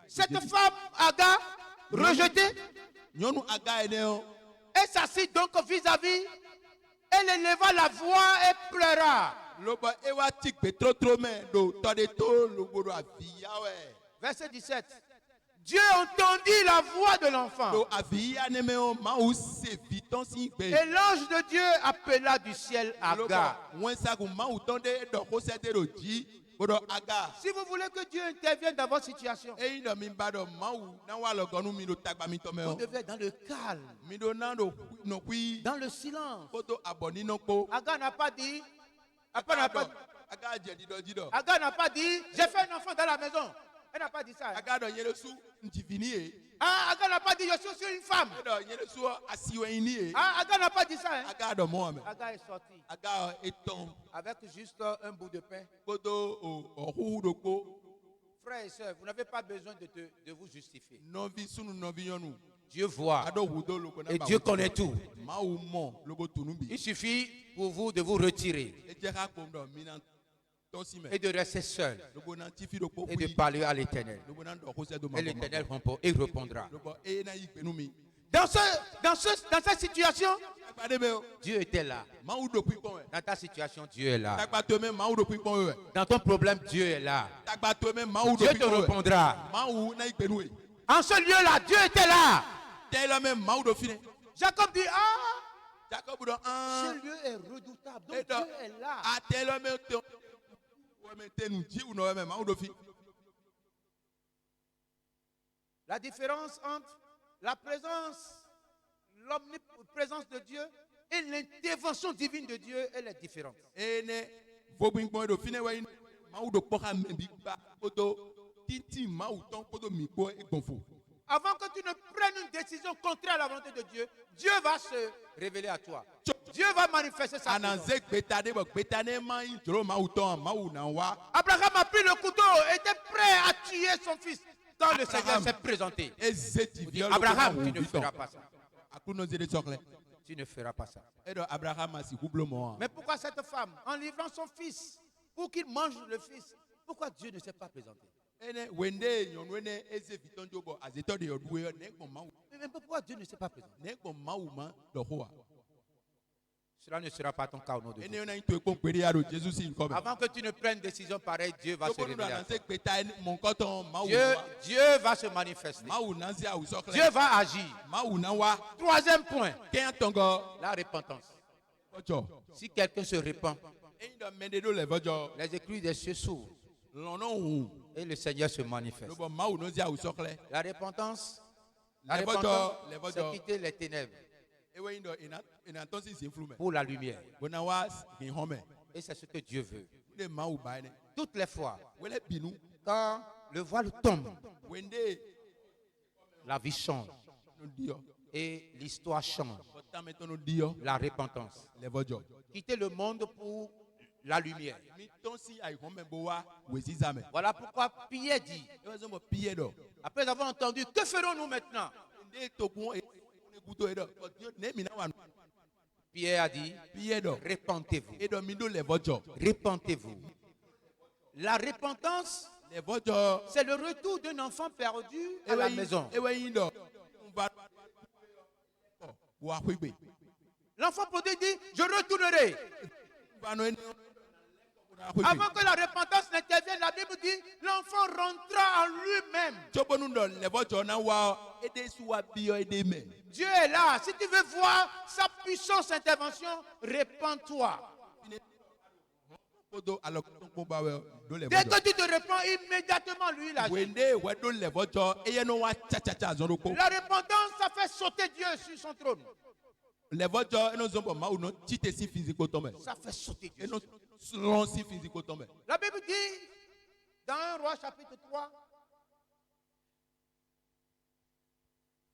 Cette femme, Agar, rejetée, elle s'assit donc vis-à-vis, elle éleva la voix et pleura. Verset 17. Dieu entendit la voix de l'enfant. Et l'ange de Dieu appela du ciel Agar. Si vous voulez que Dieu intervienne dans votre situation, vous devez être dans le calme, dans le silence. Agar n'a pas dit, Agar n'a pas dit, j'ai fait un enfant dans la maison. Elle n'a pas dit ça. Agar n'a pas dit, je suis aussi une femme. Agar n'a pas dit ça. Agar est sorti. Avec juste un bout de pain. Frères et sœurs, vous n'avez pas besoin de vous justifier. Dieu voit. Et Dieu connaît tout. Il suffit pour vous de vous retirer. Et de rester seul. Et de parler à l'Éternel. Et l'Éternel répondra. Dans cette situation, Dieu était là. Dans ta situation, Dieu est là. Dans ton problème, Dieu est là. Dieu te répondra. En ce lieu-là, Dieu était là. Jacob dit, ce lieu est redoutable. Donc Dieu est là. La différence entre la l'omniprésence de Dieu et l'intervention divine de Dieu, elle est différente. Avant que tu ne prennes une décision contraire à la volonté de Dieu, Dieu va se révéler à toi. Dieu va manifester sa présence. Abraham a pris le couteau, était prêt à tuer son fils. Quand le Seigneur s'est présenté, il dit, Abraham, tu ne feras pas ça. Tu ne feras pas ça. Mais pourquoi cette femme, en livrant son fils, pour qu'il mange le fils, pourquoi Dieu ne s'est pas présenté? Mais pourquoi Dieu ne s'est pas présenté? Cela ne sera pas ton cas au nom de Dieu. Avant que tu ne prennes décision pareille, Dieu va se révéler à toi. Dieu va se manifester. Dieu va agir. Troisième point, la repentance. Si quelqu'un se repent, les écris des cieux s'ouvrent et le Seigneur se manifeste. La repentance, c'est quitter les ténèbres pour la lumière. Et c'est ce que Dieu veut. Toutes les fois, quand le voile tombe, la vie change et l'histoire change. La repentance. Quitter le monde pour la lumière. Voilà pourquoi Pierre dit, après avoir entendu, que ferons-nous maintenant? Pierre a dit, repentez-vous. Repentez-vous. La repentance, c'est le retour d'un enfant perdu à la maison. L'enfant prodigue dit, je retournerai. Avant que la repentance n'intervienne, la Bible dit, l'enfant rentra en lui-même. Dieu est là. Si tu veux voir sa puissance intervention, répands-toi. Dès que tu te répands, immédiatement lui il agit. La repentance, ça fait sauter Dieu sur son trône. Ça fait sauter Dieu. La Bible dit, dans 1 Roi chapitre 3,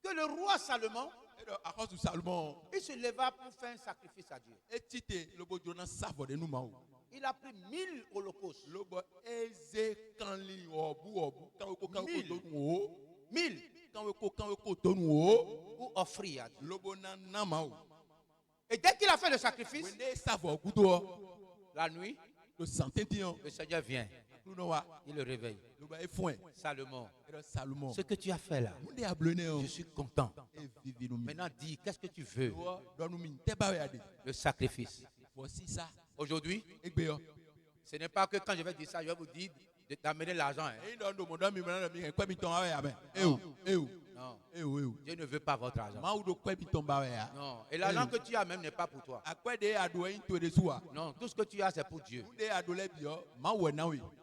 que le roi Salomon, il se leva pour faire un sacrifice à Dieu. Il a pris 1000 holocaustes. 1000 pour offrir à Dieu. Et dès qu'il a fait le sacrifice, la nuit, le Seigneur vient. Il le réveille. Salomon, ce que tu as fait là, je suis content. Maintenant dis, qu'est-ce que tu veux? Le sacrifice. Aujourd'hui, ce n'est pas que quand je vais dire ça, je vais vous dire d'amener l'argent. Non. Dieu ne veut pas votre argent. Non. Et l'argent que tu as même n'est pas pour toi. Non. Tout ce que tu as, c'est pour Dieu.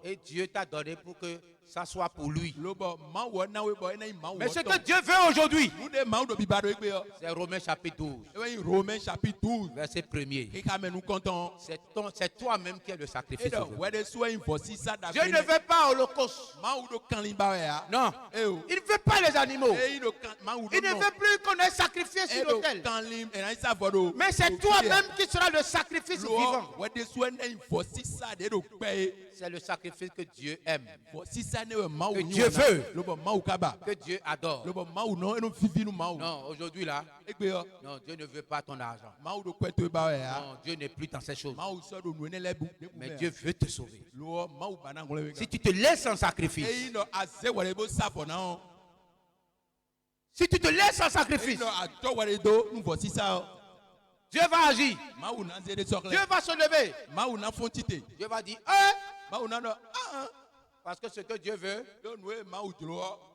Et Dieu t'a donné pour que ça soit pour lui. Mais ce que Dieu veut aujourd'hui, c'est Romains chapitre 12. Verset 1er. C'est toi-même qui es le sacrifice. Dieu ne veut pas holocauste. Non. Il ne veut pas les animaux. Il ne veut plus qu'on ait sacrifié sur l'autel. Mais c'est toi-même qui seras le sacrifice vivant. C'est le sacrifice que Dieu aime, que Dieu veut, que Dieu adore. Non, aujourd'hui là, non, Dieu ne veut pas ton argent. Non, Dieu n'est plus dans ces choses. Mais Dieu veut te sauver. Si tu te laisses en sacrifice, si tu te laisses en sacrifice, Dieu va agir. Dieu va se lever. Dieu va dire, parce que ce que Dieu veut,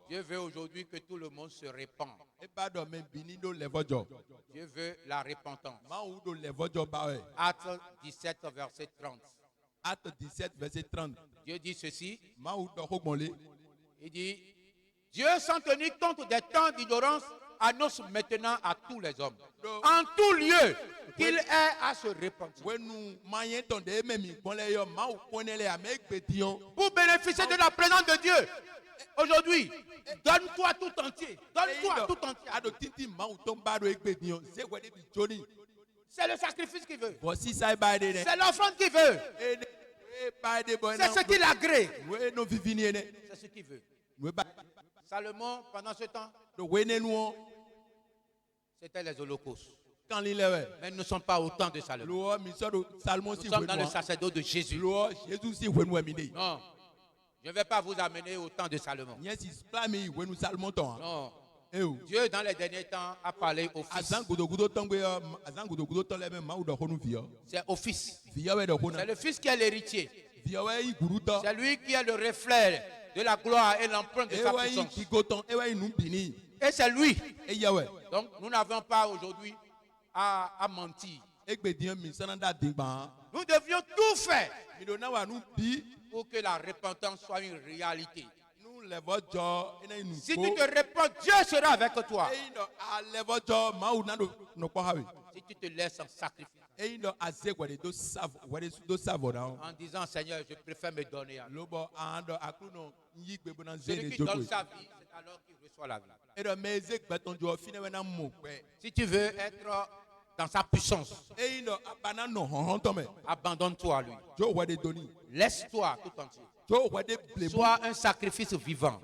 Dieu veut aujourd'hui que tout le monde se répande. Dieu veut la repentance. Acte 17, verset 30. Acte 17, verset 30. Dieu dit ceci. Il dit, Dieu sans tenir compte des temps d'ignorance annonce maintenant à tous les hommes, en tout lieu, qu'il est à se repentir. Pour bénéficier de la présence de Dieu. aujourd'hui, donne-toi tout entier. Donne-toi tout entier. C'est le sacrifice qu'il veut. C'est l'offrande qu'il veut. C'est ce qu'il agrée. C'est ce qu'il veut. Salomon, pendant ce temps, c'était les holocaustes. Mais nous ne sommes pas au temps de Salomon. Nous sommes dans le sacerdoce de Jésus. Non, je ne vais pas vous amener au temps de Salomon. Non. Dieu, dans les derniers temps, a parlé au Fils. C'est au Fils. C'est le Fils qui est l'héritier. C'est lui qui est le reflet de la gloire et l'empreinte de sa puissance. Et c'est lui. Donc, nous n'avons pas aujourd'hui à mentir. Nous devions tout faire pour que la repentance soit une réalité. Si tu te répands, Dieu sera avec toi. Si tu te laisses en sacrifice. En disant, Seigneur, je préfère me donner à lui. Celui qui donne sa vie, c'est alors qu'il reçoit la vie. Si tu veux être dans sa puissance, abandonne-toi à lui. Laisse-toi tout entier. Sois un sacrifice vivant.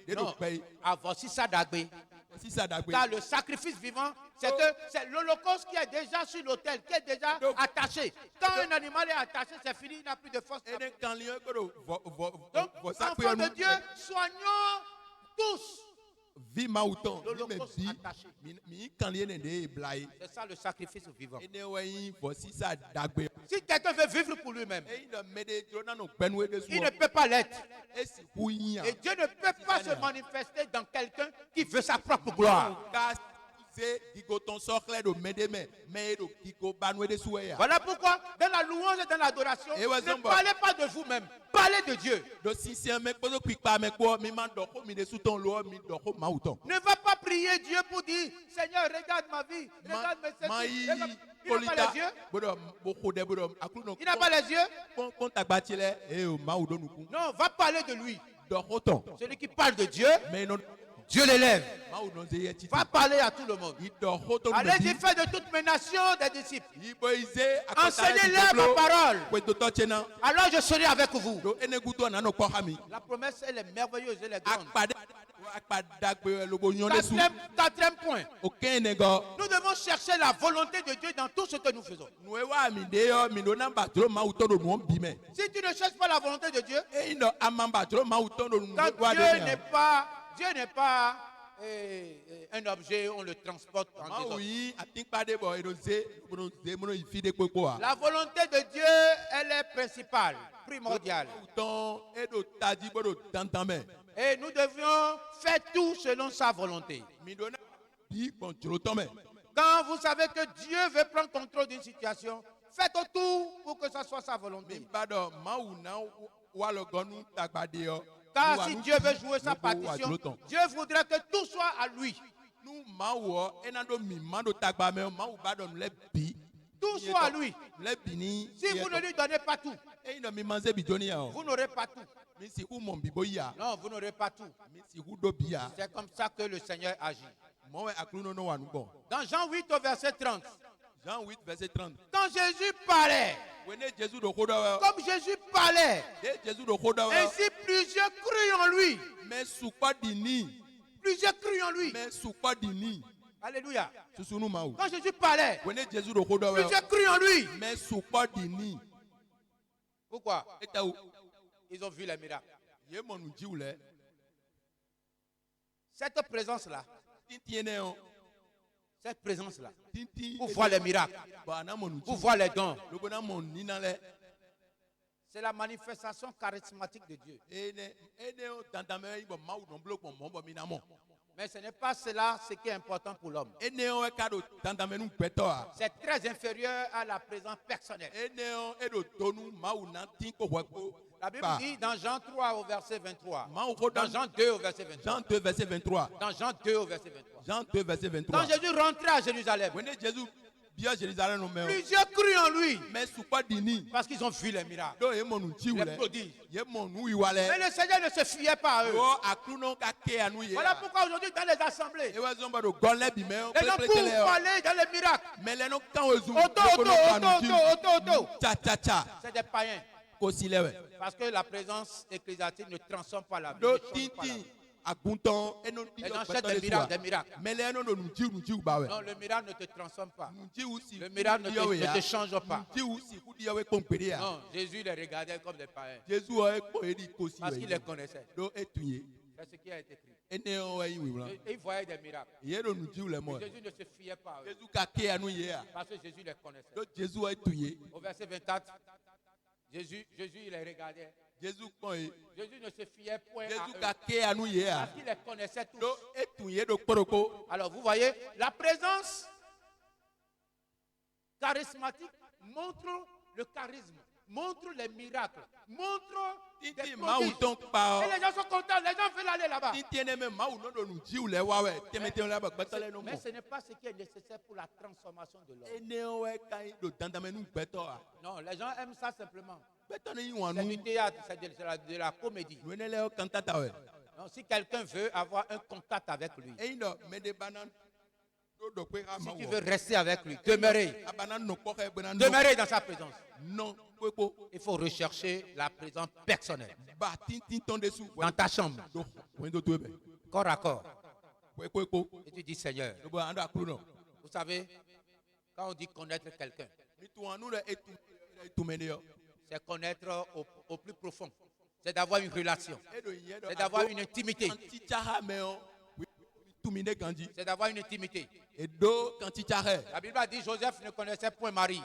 Non, car le sacrifice vivant, c'est l'holocauste qui est déjà sur l'autel, qui est déjà attaché. Quand un animal est attaché, c'est fini, il n'a plus de force. Donc, enfants de Dieu, soignons tous. C'est ça le sacrifice vivant. Si quelqu'un veut vivre pour lui-même, il ne peut pas l'être. Et Dieu ne peut pas se manifester dans quelqu'un qui veut sa propre gloire. Voilà pourquoi dans la louange et dans l'adoration, ne parlez pas de vous-même, parlez de Dieu. Ne va pas prier Dieu pour dire, Seigneur, regarde ma vie, regarde mes services. Il n'a pas les yeux. Il n'a pas les yeux. Non, va parler de lui. Celui qui parle de Dieu, Dieu l'élève. Va parler à tout le monde. Allez-y faire de toutes mes nations des disciples. Enseignez-leur ma parole. Alors je serai avec vous. La promesse, elle est merveilleuse, elle est grande. Quatrième point. Nous devons chercher la volonté de Dieu dans tout ce que nous faisons. Si tu ne cherches pas la volonté de Dieu, quand Dieu n'est pas un objet, on le transporte en désordre. La volonté de Dieu, elle est principale, primordiale. Et nous devions faire tout selon sa volonté. Quand vous savez que Dieu veut prendre contrôle d'une situation, faites tout pour que ce soit sa volonté. Car si Dieu veut jouer sa partition, Dieu voudrait que tout soit à lui. Tout soit à lui. Si vous ne lui donnez pas tout, vous n'aurez pas tout. Non, vous n'aurez pas tout. C'est comme ça que le Seigneur agit. Dans Jean 8 au verset 30. Quand Jésus parlait, comme Jésus parlait, ainsi plusieurs crurent en lui. Plusieurs crurent en lui. Alléluia. Quand Jésus parlait, plusieurs crurent en lui. Pourquoi? Ils ont vu les miracles. Cette présence-là, pour voir les miracles, pour voir les dons, c'est la manifestation charismatique de Dieu. Mais ce n'est pas cela ce qui est important pour l'homme. C'est très inférieur à la présence personnelle. La Bible dit dans Jean 3 au verset 23. Dans Jean 2 au verset 23. Dans Jean 2 au verset 23. Quand Jésus rentrait à Jérusalem, Plusieurs crurent en lui. Parce qu'ils ont vu les miracles. Les prodiges. Mais le Seigneur ne se fiait pas à eux. Voilà pourquoi aujourd'hui dans les assemblées, les gens courent pour aller dans les miracles. Auto. C'est des païens. Parce que la présence ecclésiastique ne transforme pas la vie. Les gens cherchent des miracles. Non, le miracle ne te transforme pas. Le miracle ne te change pas. Non, Jésus les regardait comme des païens. Parce qu'il les connaissait. C'est ce qui a été écrit. Et il voyait des miracles. Mais Jésus ne se fiait pas à eux. Parce que Jésus les connaissait. Au verset 24, Jésus les regardait. Jésus ne se fiait point à eux. Parce qu'il les connaissait tous. Alors vous voyez, la présence charismatique montre le charisme, montre les miracles, montre des prodiges. Et les gens sont contents, les gens veulent aller là-bas. Mais ce n'est pas ce qui est nécessaire pour la transformation de l'homme. Non, les gens aiment ça simplement. C'est du théâtre, c'est de la comédie. Non, si quelqu'un veut avoir un contact avec lui, si tu veux rester avec lui, demeurer dans sa présence, il faut rechercher la présence personnelle dans ta chambre, corps à corps. Et tu dis Seigneur, vous savez, quand on dit connaître quelqu'un, c'est connaître au plus profond. C'est d'avoir une relation. C'est d'avoir une intimité. C'est d'avoir une intimité. La Bible a dit Joseph ne connaissait point Marie.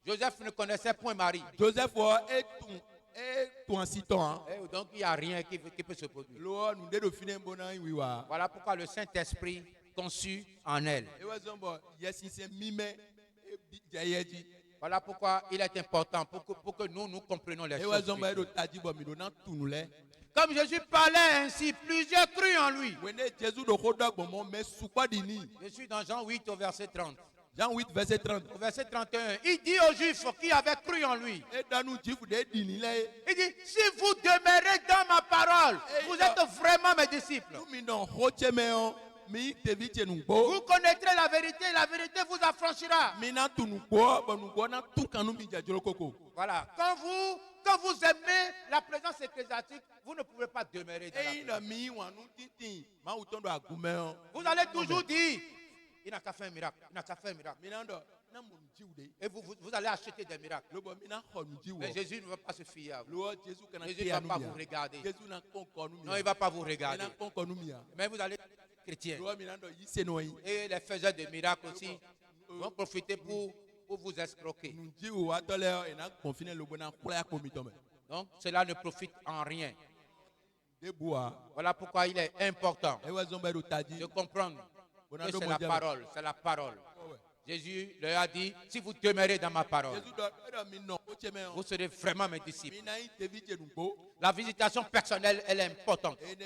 Joseph ne connaissait point Marie. Joseph donc il n'y a rien qui peut se produire. Voilà pourquoi le Saint-Esprit conçut en elle. Voilà pourquoi il est important pour que nous comprenions les choses. Comme Jésus parlait ainsi, plusieurs crurent en lui. Je suis dans Jean 8 au verset 30. Jean 8, verset 30. Au verset 31, il dit aux Juifs qui avaient cru en lui. Il dit, si vous demeurez dans ma parole, vous êtes vraiment mes disciples. Vous connaîtrez la vérité vous affranchira. Voilà. Quand vous aimez la présence ecclésiastique, vous ne pouvez pas demeurer dans la présence. Vous allez toujours dire, il n'a qu'à faire un miracle. Il n'a qu'à faire un miracle. Et vous allez acheter des miracles. Mais Jésus ne va pas se fier à vous. Jésus ne va pas vous regarder. Non, il ne va pas vous regarder. Mais vous allez être chrétien. Et les faiseurs de miracles aussi vont profiter pour vous escroquer. Donc, cela ne profite en rien. Voilà pourquoi il est important de comprendre que c'est la parole. C'est la parole. Jésus leur a dit, si vous demeurez dans ma parole, vous serez vraiment mes disciples. La visitation personnelle, elle est importante. Elle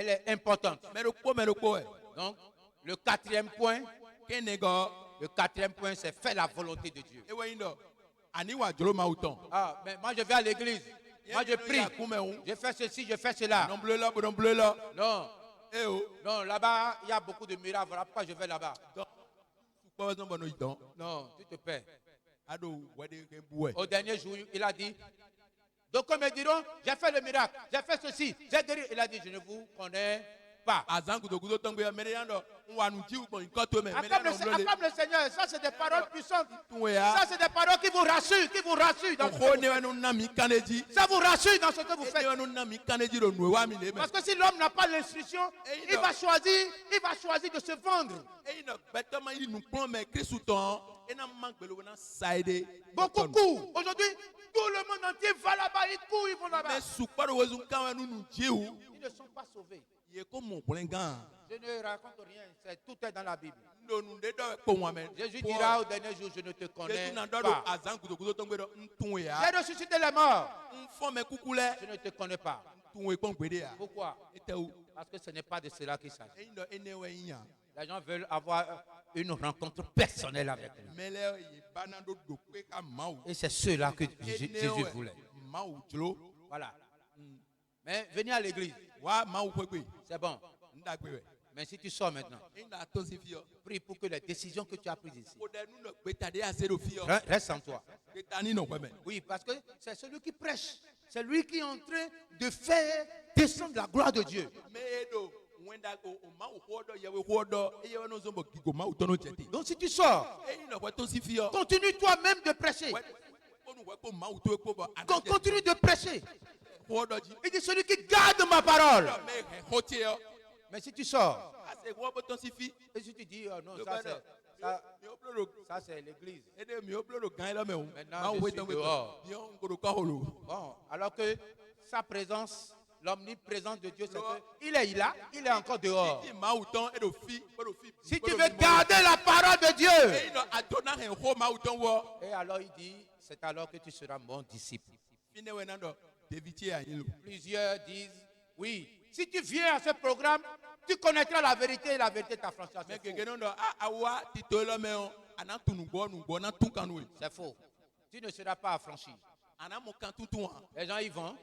est importante. Donc, le quatrième point, c'est faire la volonté de Dieu. Ah, mais moi je vais à l'église. Moi je prie. Je fais ceci, je fais cela. Non. Non, là-bas, il y a beaucoup de miracles. Voilà pourquoi je vais là-bas. Non, tu te perds. Au dernier jour, il a dit, donc me diront, j'ai fait le miracle, j'ai fait ceci, j'ai guéri. Il a dit, je ne vous connais pas. Acclame le Seigneur, ça c'est des paroles puissantes. Ça c'est des paroles qui vous rassurent, Ça vous rassure dans ce que vous faites. Parce que si l'homme n'a pas l'instruction, il va choisir de se vendre. Beaucoup courent. Aujourd'hui, tout le monde entier va là-bas, ils courent, ils vont là-bas. Ils ne sont pas sauvés. Je ne raconte rien, tout est dans la Bible. Jésus dira au dernier jour, je ne te connais pas. J'ai ressuscité les morts. Je ne te connais pas. Pourquoi? Parce que ce n'est pas de cela qu'il s'agit. Les gens veulent avoir une rencontre personnelle avec lui. Et c'est cela que Jésus voulait. Voilà. Mais venez à l'église. C'est bon. Mais si tu sors maintenant, prie pour que les décisions que tu as prises ici restent en toi. Oui, parce que c'est celui qui prêche. C'est lui qui est en train de faire descendre la gloire de Dieu. Donc si tu sors, continue toi-même de prêcher. Continue de prêcher. Il dit celui qui garde ma parole. Mais si tu sors, et si tu dis, oh non, ça c'est l'église. Maintenant, je suis dehors. Bon, alors que sa présence, l'omniprésence de Dieu, c'est qu'il est là, il est encore dehors. Si tu veux garder la parole de Dieu, et alors il dit, c'est alors que tu seras mon disciple. Plusieurs disent, oui, si tu viens à ce programme, tu connaîtras la vérité et la vérité t'affranchira. C'est faux. Tu ne seras pas affranchi. Les gens y vont,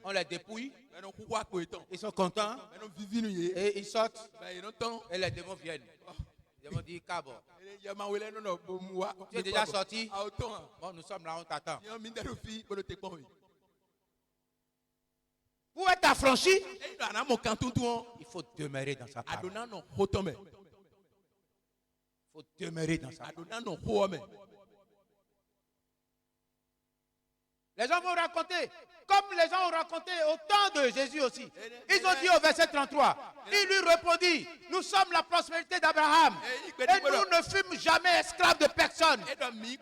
on les dépouille, ils sont contents, et ils sortent, et les démons viennent. Les démons disent, Cabo, tu es déjà sorti? Bon, nous sommes là, on t'attend. Pour être affranchi, il faut demeurer dans sa parole. Il faut demeurer dans sa parole. Les gens vont raconter, comme les gens ont raconté au temps de Jésus aussi. Ils ont dit au verset 33, il lui répondit, nous sommes la prospérité d'Abraham et nous ne fûmes jamais esclaves de personne.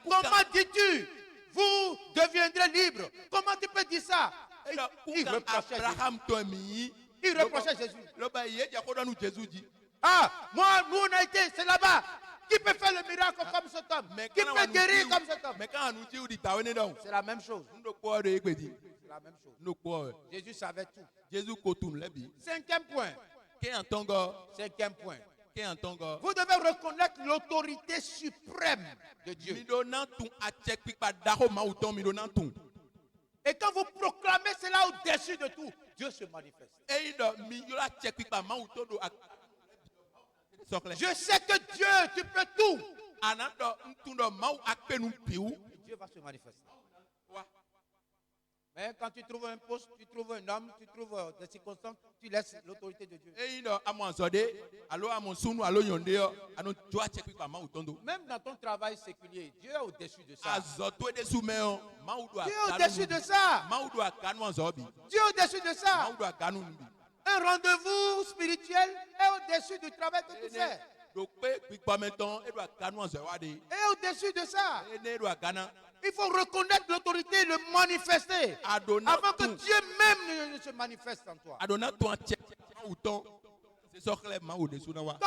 Comment dis-tu, vous deviendrez libres? Comment tu peux dire ça? Il reprochait Jésus. Il reprochait Jésus. Ah, moi, nous on a été, c'est là-bas. Qui peut faire le miracle comme cet homme? Qui peut guérir comme cet homme? C'est la même chose. C'est la même chose. Jésus savait tout. Cinquième point. Cinquième point. Vous devez reconnaître l'autorité suprême de Dieu. Et quand vous proclamez cela au-dessus de tout, Dieu se manifeste. Je sais que Dieu, tu peux tout. Et Dieu va se manifester. Mais quand tu trouves un poste, tu trouves un homme, tu trouves des circonstances, tu laisses l'autorité de Dieu. Même dans ton travail séculier, Dieu est au-dessus de ça. Dieu est au-dessus de ça. Dieu est au-dessus de ça. Un rendez-vous spirituel est au-dessus du travail que tu fais. Et au-dessus de ça, il faut reconnaître l'autorité et le manifester avant que Dieu même ne se manifeste en toi. Quand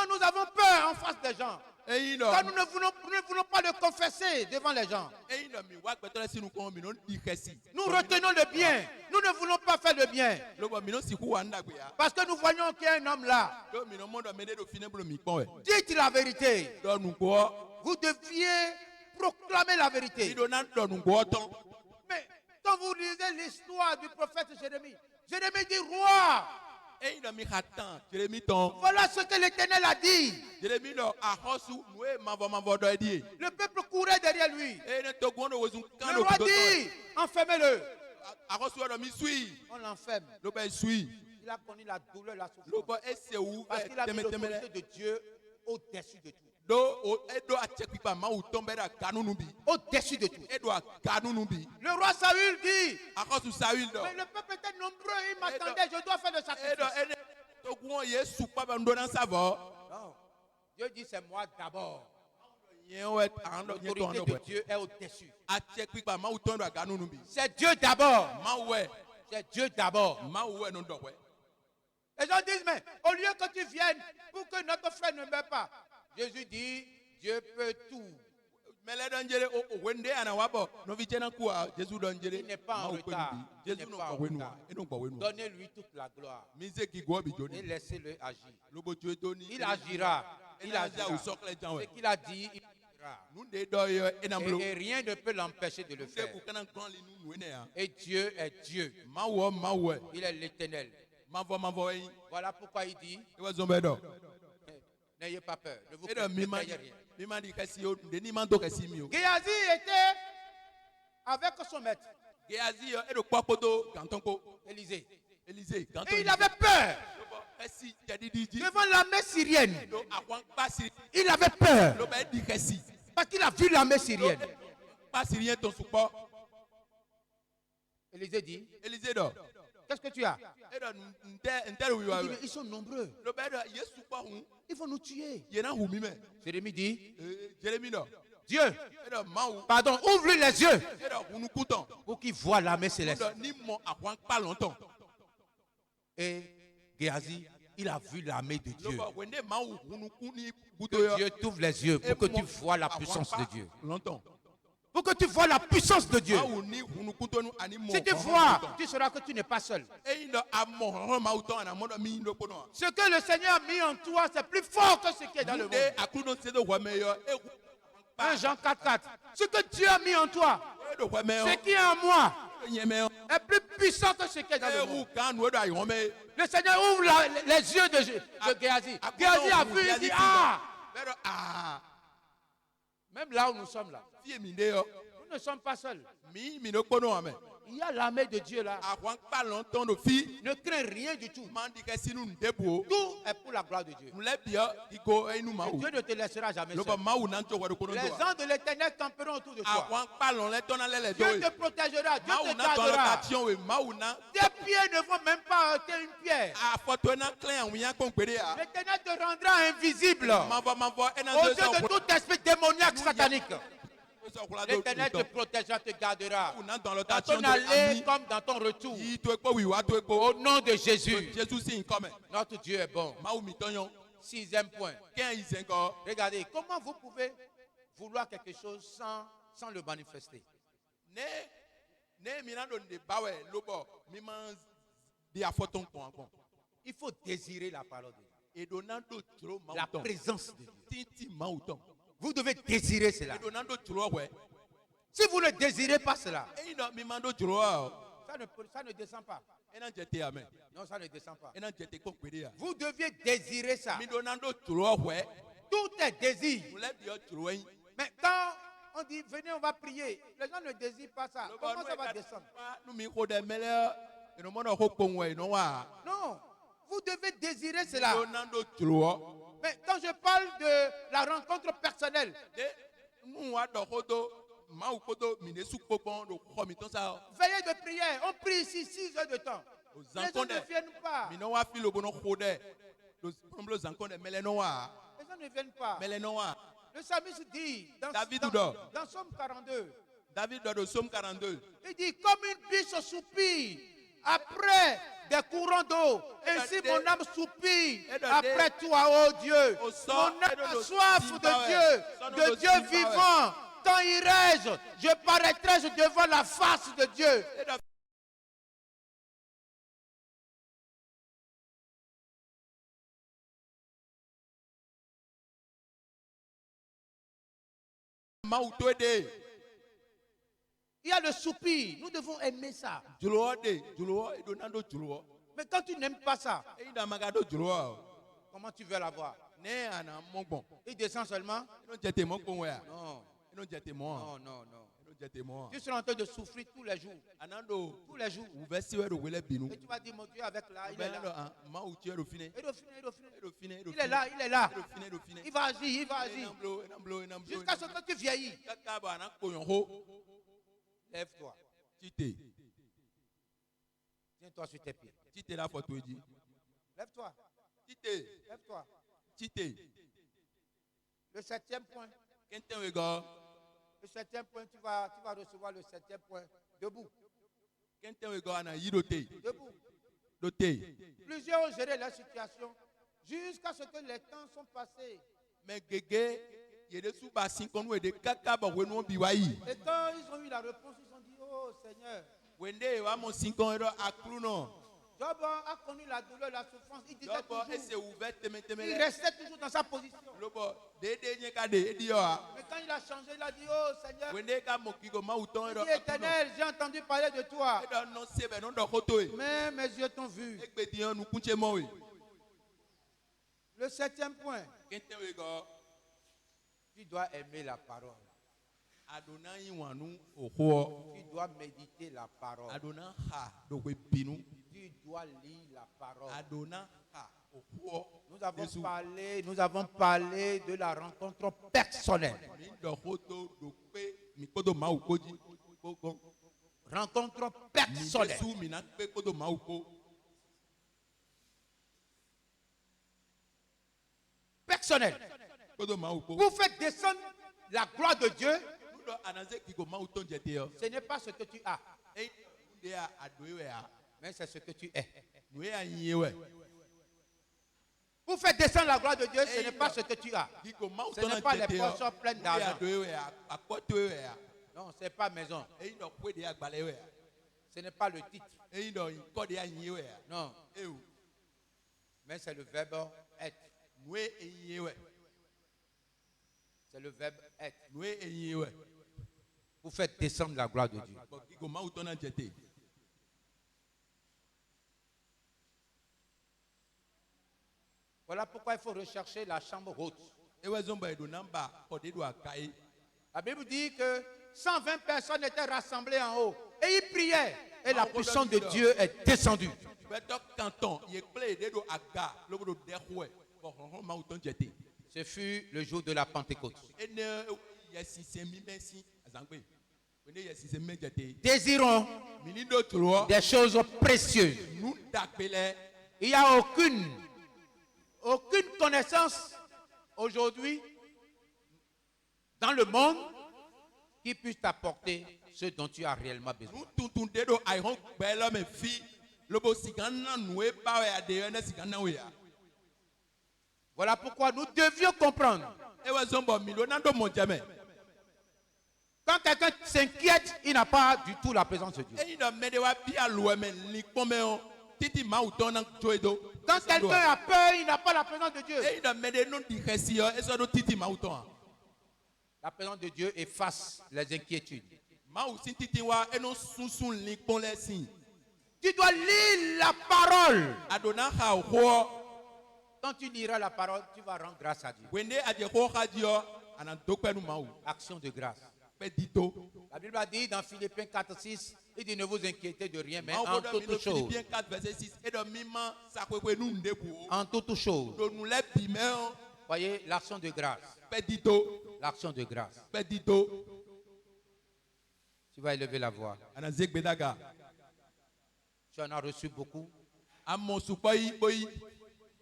nous avons peur en face des gens, quand nous ne voulons pas le confesser devant les gens, nous retenons le bien, nous ne voulons pas faire le bien. Parce que nous voyons qu'il y a un homme là. Dites la vérité. Vous deviez proclamer la vérité. Mais quand vous lisez l'histoire du prophète Jérémie, Jérémie dit, roi, voilà ce que l'Éternel a dit. Le peuple courait derrière lui. Le roi dit, enfermez-le. On l'enferme. Il a connu la douleur, la souffrance. Parce qu'il a mis l'autorité de Dieu au-dessus de tout. Au-dessus de tout. Le roi Saül dit, mais le peuple était nombreux, il m'attendait, je dois faire le sacrifice. Non. Dieu dit, c'est moi d'abord. L'autorité de Dieu est au-dessus. C'est Dieu d'abord. C'est Dieu d'abord. Les gens disent, mais au lieu que tu viennes pour que notre frère ne meure pas, Jésus dit, Dieu peut tout. Il n'est pas en retard. Donnez-lui toute la gloire. Et laissez-le agir. Il agira. Il agira. Ce qu'il a dit, il agira. Et rien ne peut l'empêcher de le faire. Et Dieu est Dieu. Il est l'Éternel. Voilà pourquoi il dit, n'ayez pas peur. Ne vous craignez rien. Géhazi était avec son maître, Élisée. Et il avait peur devant l'armée syrienne. Il avait peur parce qu'il a vu l'armée syrienne. Élisée dit, qu'est-ce que tu as? Il dit, mais ils sont nombreux. Ils vont nous tuer. Jérémie dit, Dieu, pardon, ouvre les yeux pour qu'il voie l'armée céleste. Et Géhazi, il a vu l'armée de Dieu. Que Dieu t'ouvre les yeux pour que tu vois la puissance de Dieu. Pour que tu vois la puissance de Dieu. Si tu vois, tu sauras que tu n'es pas seul. Ce que le Seigneur a mis en toi, c'est plus fort que ce qui est dans le monde. 1 Jean 4,4. Ce que Dieu a mis en toi, ce qui est en moi, est plus puissant que ce qui est dans le monde. Le Seigneur ouvre les yeux de Géhazi. Géhazi a vu, il dit, ah! Même là où nous sommes là, nous ne sommes pas seuls. Il y a l'armée de Dieu là. Ne crains rien du tout. Tout est pour la gloire de Dieu. Dieu ne te laissera jamais seul. Les anges de l'Éternel camperont autour de toi. Dieu te protégera. Dieu te gardera. Tes pieds ne vont même pas heurter une pierre. L'Éternel te rendra invisible aux yeux de tout esprit démoniaque satanique. L'Éternel te protégera, te gardera. Dans ton aller comme dans ton retour. Au nom de Jésus. Notre Dieu est bon. 6e point. Regardez, comment vous pouvez vouloir quelque chose sans le manifester? Il faut désirer la parole de Dieu. La présence de Dieu. Vous devez désirer cela. Si vous ne désirez pas cela, ça ne descend pas. Non, ça ne descend pas. Vous deviez désirer ça. Tout est désir. Mais quand on dit venez, on va prier, les gens ne désirent pas ça. Comment ça va descendre? Non, vous devez désirer cela. Mais quand je parle de la rencontre personnelle, veillez de prière, on prie ici 6 heures de temps. Les gens ne viennent pas. Les gens ne viennent pas. Le psalmiste dit dans Somme 42, il dit comme une biche soupire après des courants d'eau, ainsi mon âme soupire après toi, ô Dieu. Mon âme a soif de Dieu vivant. Quand irai-je, je paraîtrai devant la face de Dieu. Il y a le soupir. Nous devons aimer ça. Mais quand tu n'aimes pas ça, comment tu veux l'avoir? Il descend seulement? Non. Non. Tu seras en train de souffrir tous les jours. Tous les jours. Et tu vas dire, mon Dieu, avec là, il est là. Il est là, il est là. Il va agir. Jusqu'à ce que tu vieillis. Lève-toi. Tiens-toi sur tes pieds. Lève-toi. Lève-toi. Le 7e point. Le 7e point, tu vas recevoir le 7e point. Debout. Debout. Plusieurs ont géré la situation jusqu'à ce que les temps sont passés. Et quand ils ont eu la réponse, ils ont dit, oh Seigneur. Job a connu la douleur, la souffrance. Il disait toujours, il restait toujours dans sa position. Mais quand il a changé, il a dit, oh Seigneur, il dit, Éternel, j'ai entendu parler de toi. Mais mes yeux t'ont vu. Le 7e point. Tu dois aimer la parole. Tu dois méditer la parole. Tu dois lire la parole. Nous avons parlé de la rencontre personnelle. Rencontre personnelle. Personnelle. Vous faites descendre la gloire de Dieu. Ce n'est pas ce que tu as, mais c'est ce que tu es. Vous faites descendre la gloire de Dieu, ce n'est pas ce que tu as. Ce n'est pas les poches pleines d'argent. Non, ce n'est pas maison. Ce n'est pas le titre. Non. Mais c'est le verbe être. C'est le verbe être. Vous faites descendre la gloire de Dieu. Voilà pourquoi il faut rechercher la chambre haute. La Bible dit que 120 personnes étaient rassemblées en haut et ils priaient et la puissance de Dieu est descendue. Ce fut le jour de la Pentecôte. Désirons des choses précieuses. Il n'y a aucune connaissance aujourd'hui dans le monde qui puisse t'apporter ce dont tu as réellement besoin. Voilà pourquoi nous devions comprendre. Quand quelqu'un s'inquiète, il n'a pas du tout la présence de Dieu. Quand quelqu'un a peur, il n'a pas la présence de Dieu. La présence de Dieu efface les inquiétudes. Tu dois lire la parole. Quand tu liras la parole, tu vas rendre grâce à Dieu. Action de grâce. La Bible a dit dans Philippiens 4:6, il dit ne vous inquiétez de rien, mais en toutes choses. En toutes choses. Voyez l'action de grâce. L'action de grâce. Tu vas élever la voix. Tu en as reçu beaucoup.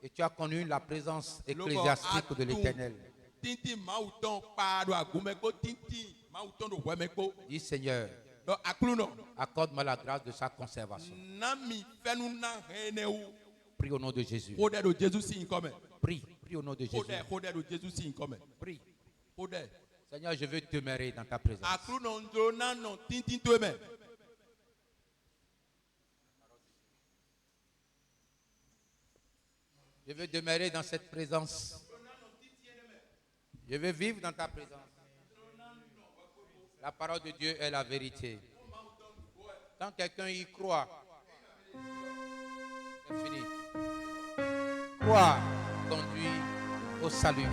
Et tu as connu la présence ecclésiastique de l'Éternel. Dis Seigneur, accorde-moi la grâce de sa conservation. Prie au nom de Jésus. Prie au nom de Jésus. Prie. Seigneur, je veux demeurer dans ta présence. Je veux demeurer dans cette présence. Je veux vivre dans ta présence. La parole de Dieu est la vérité. Quand quelqu'un y croit, c'est fini. Croire conduit au salut.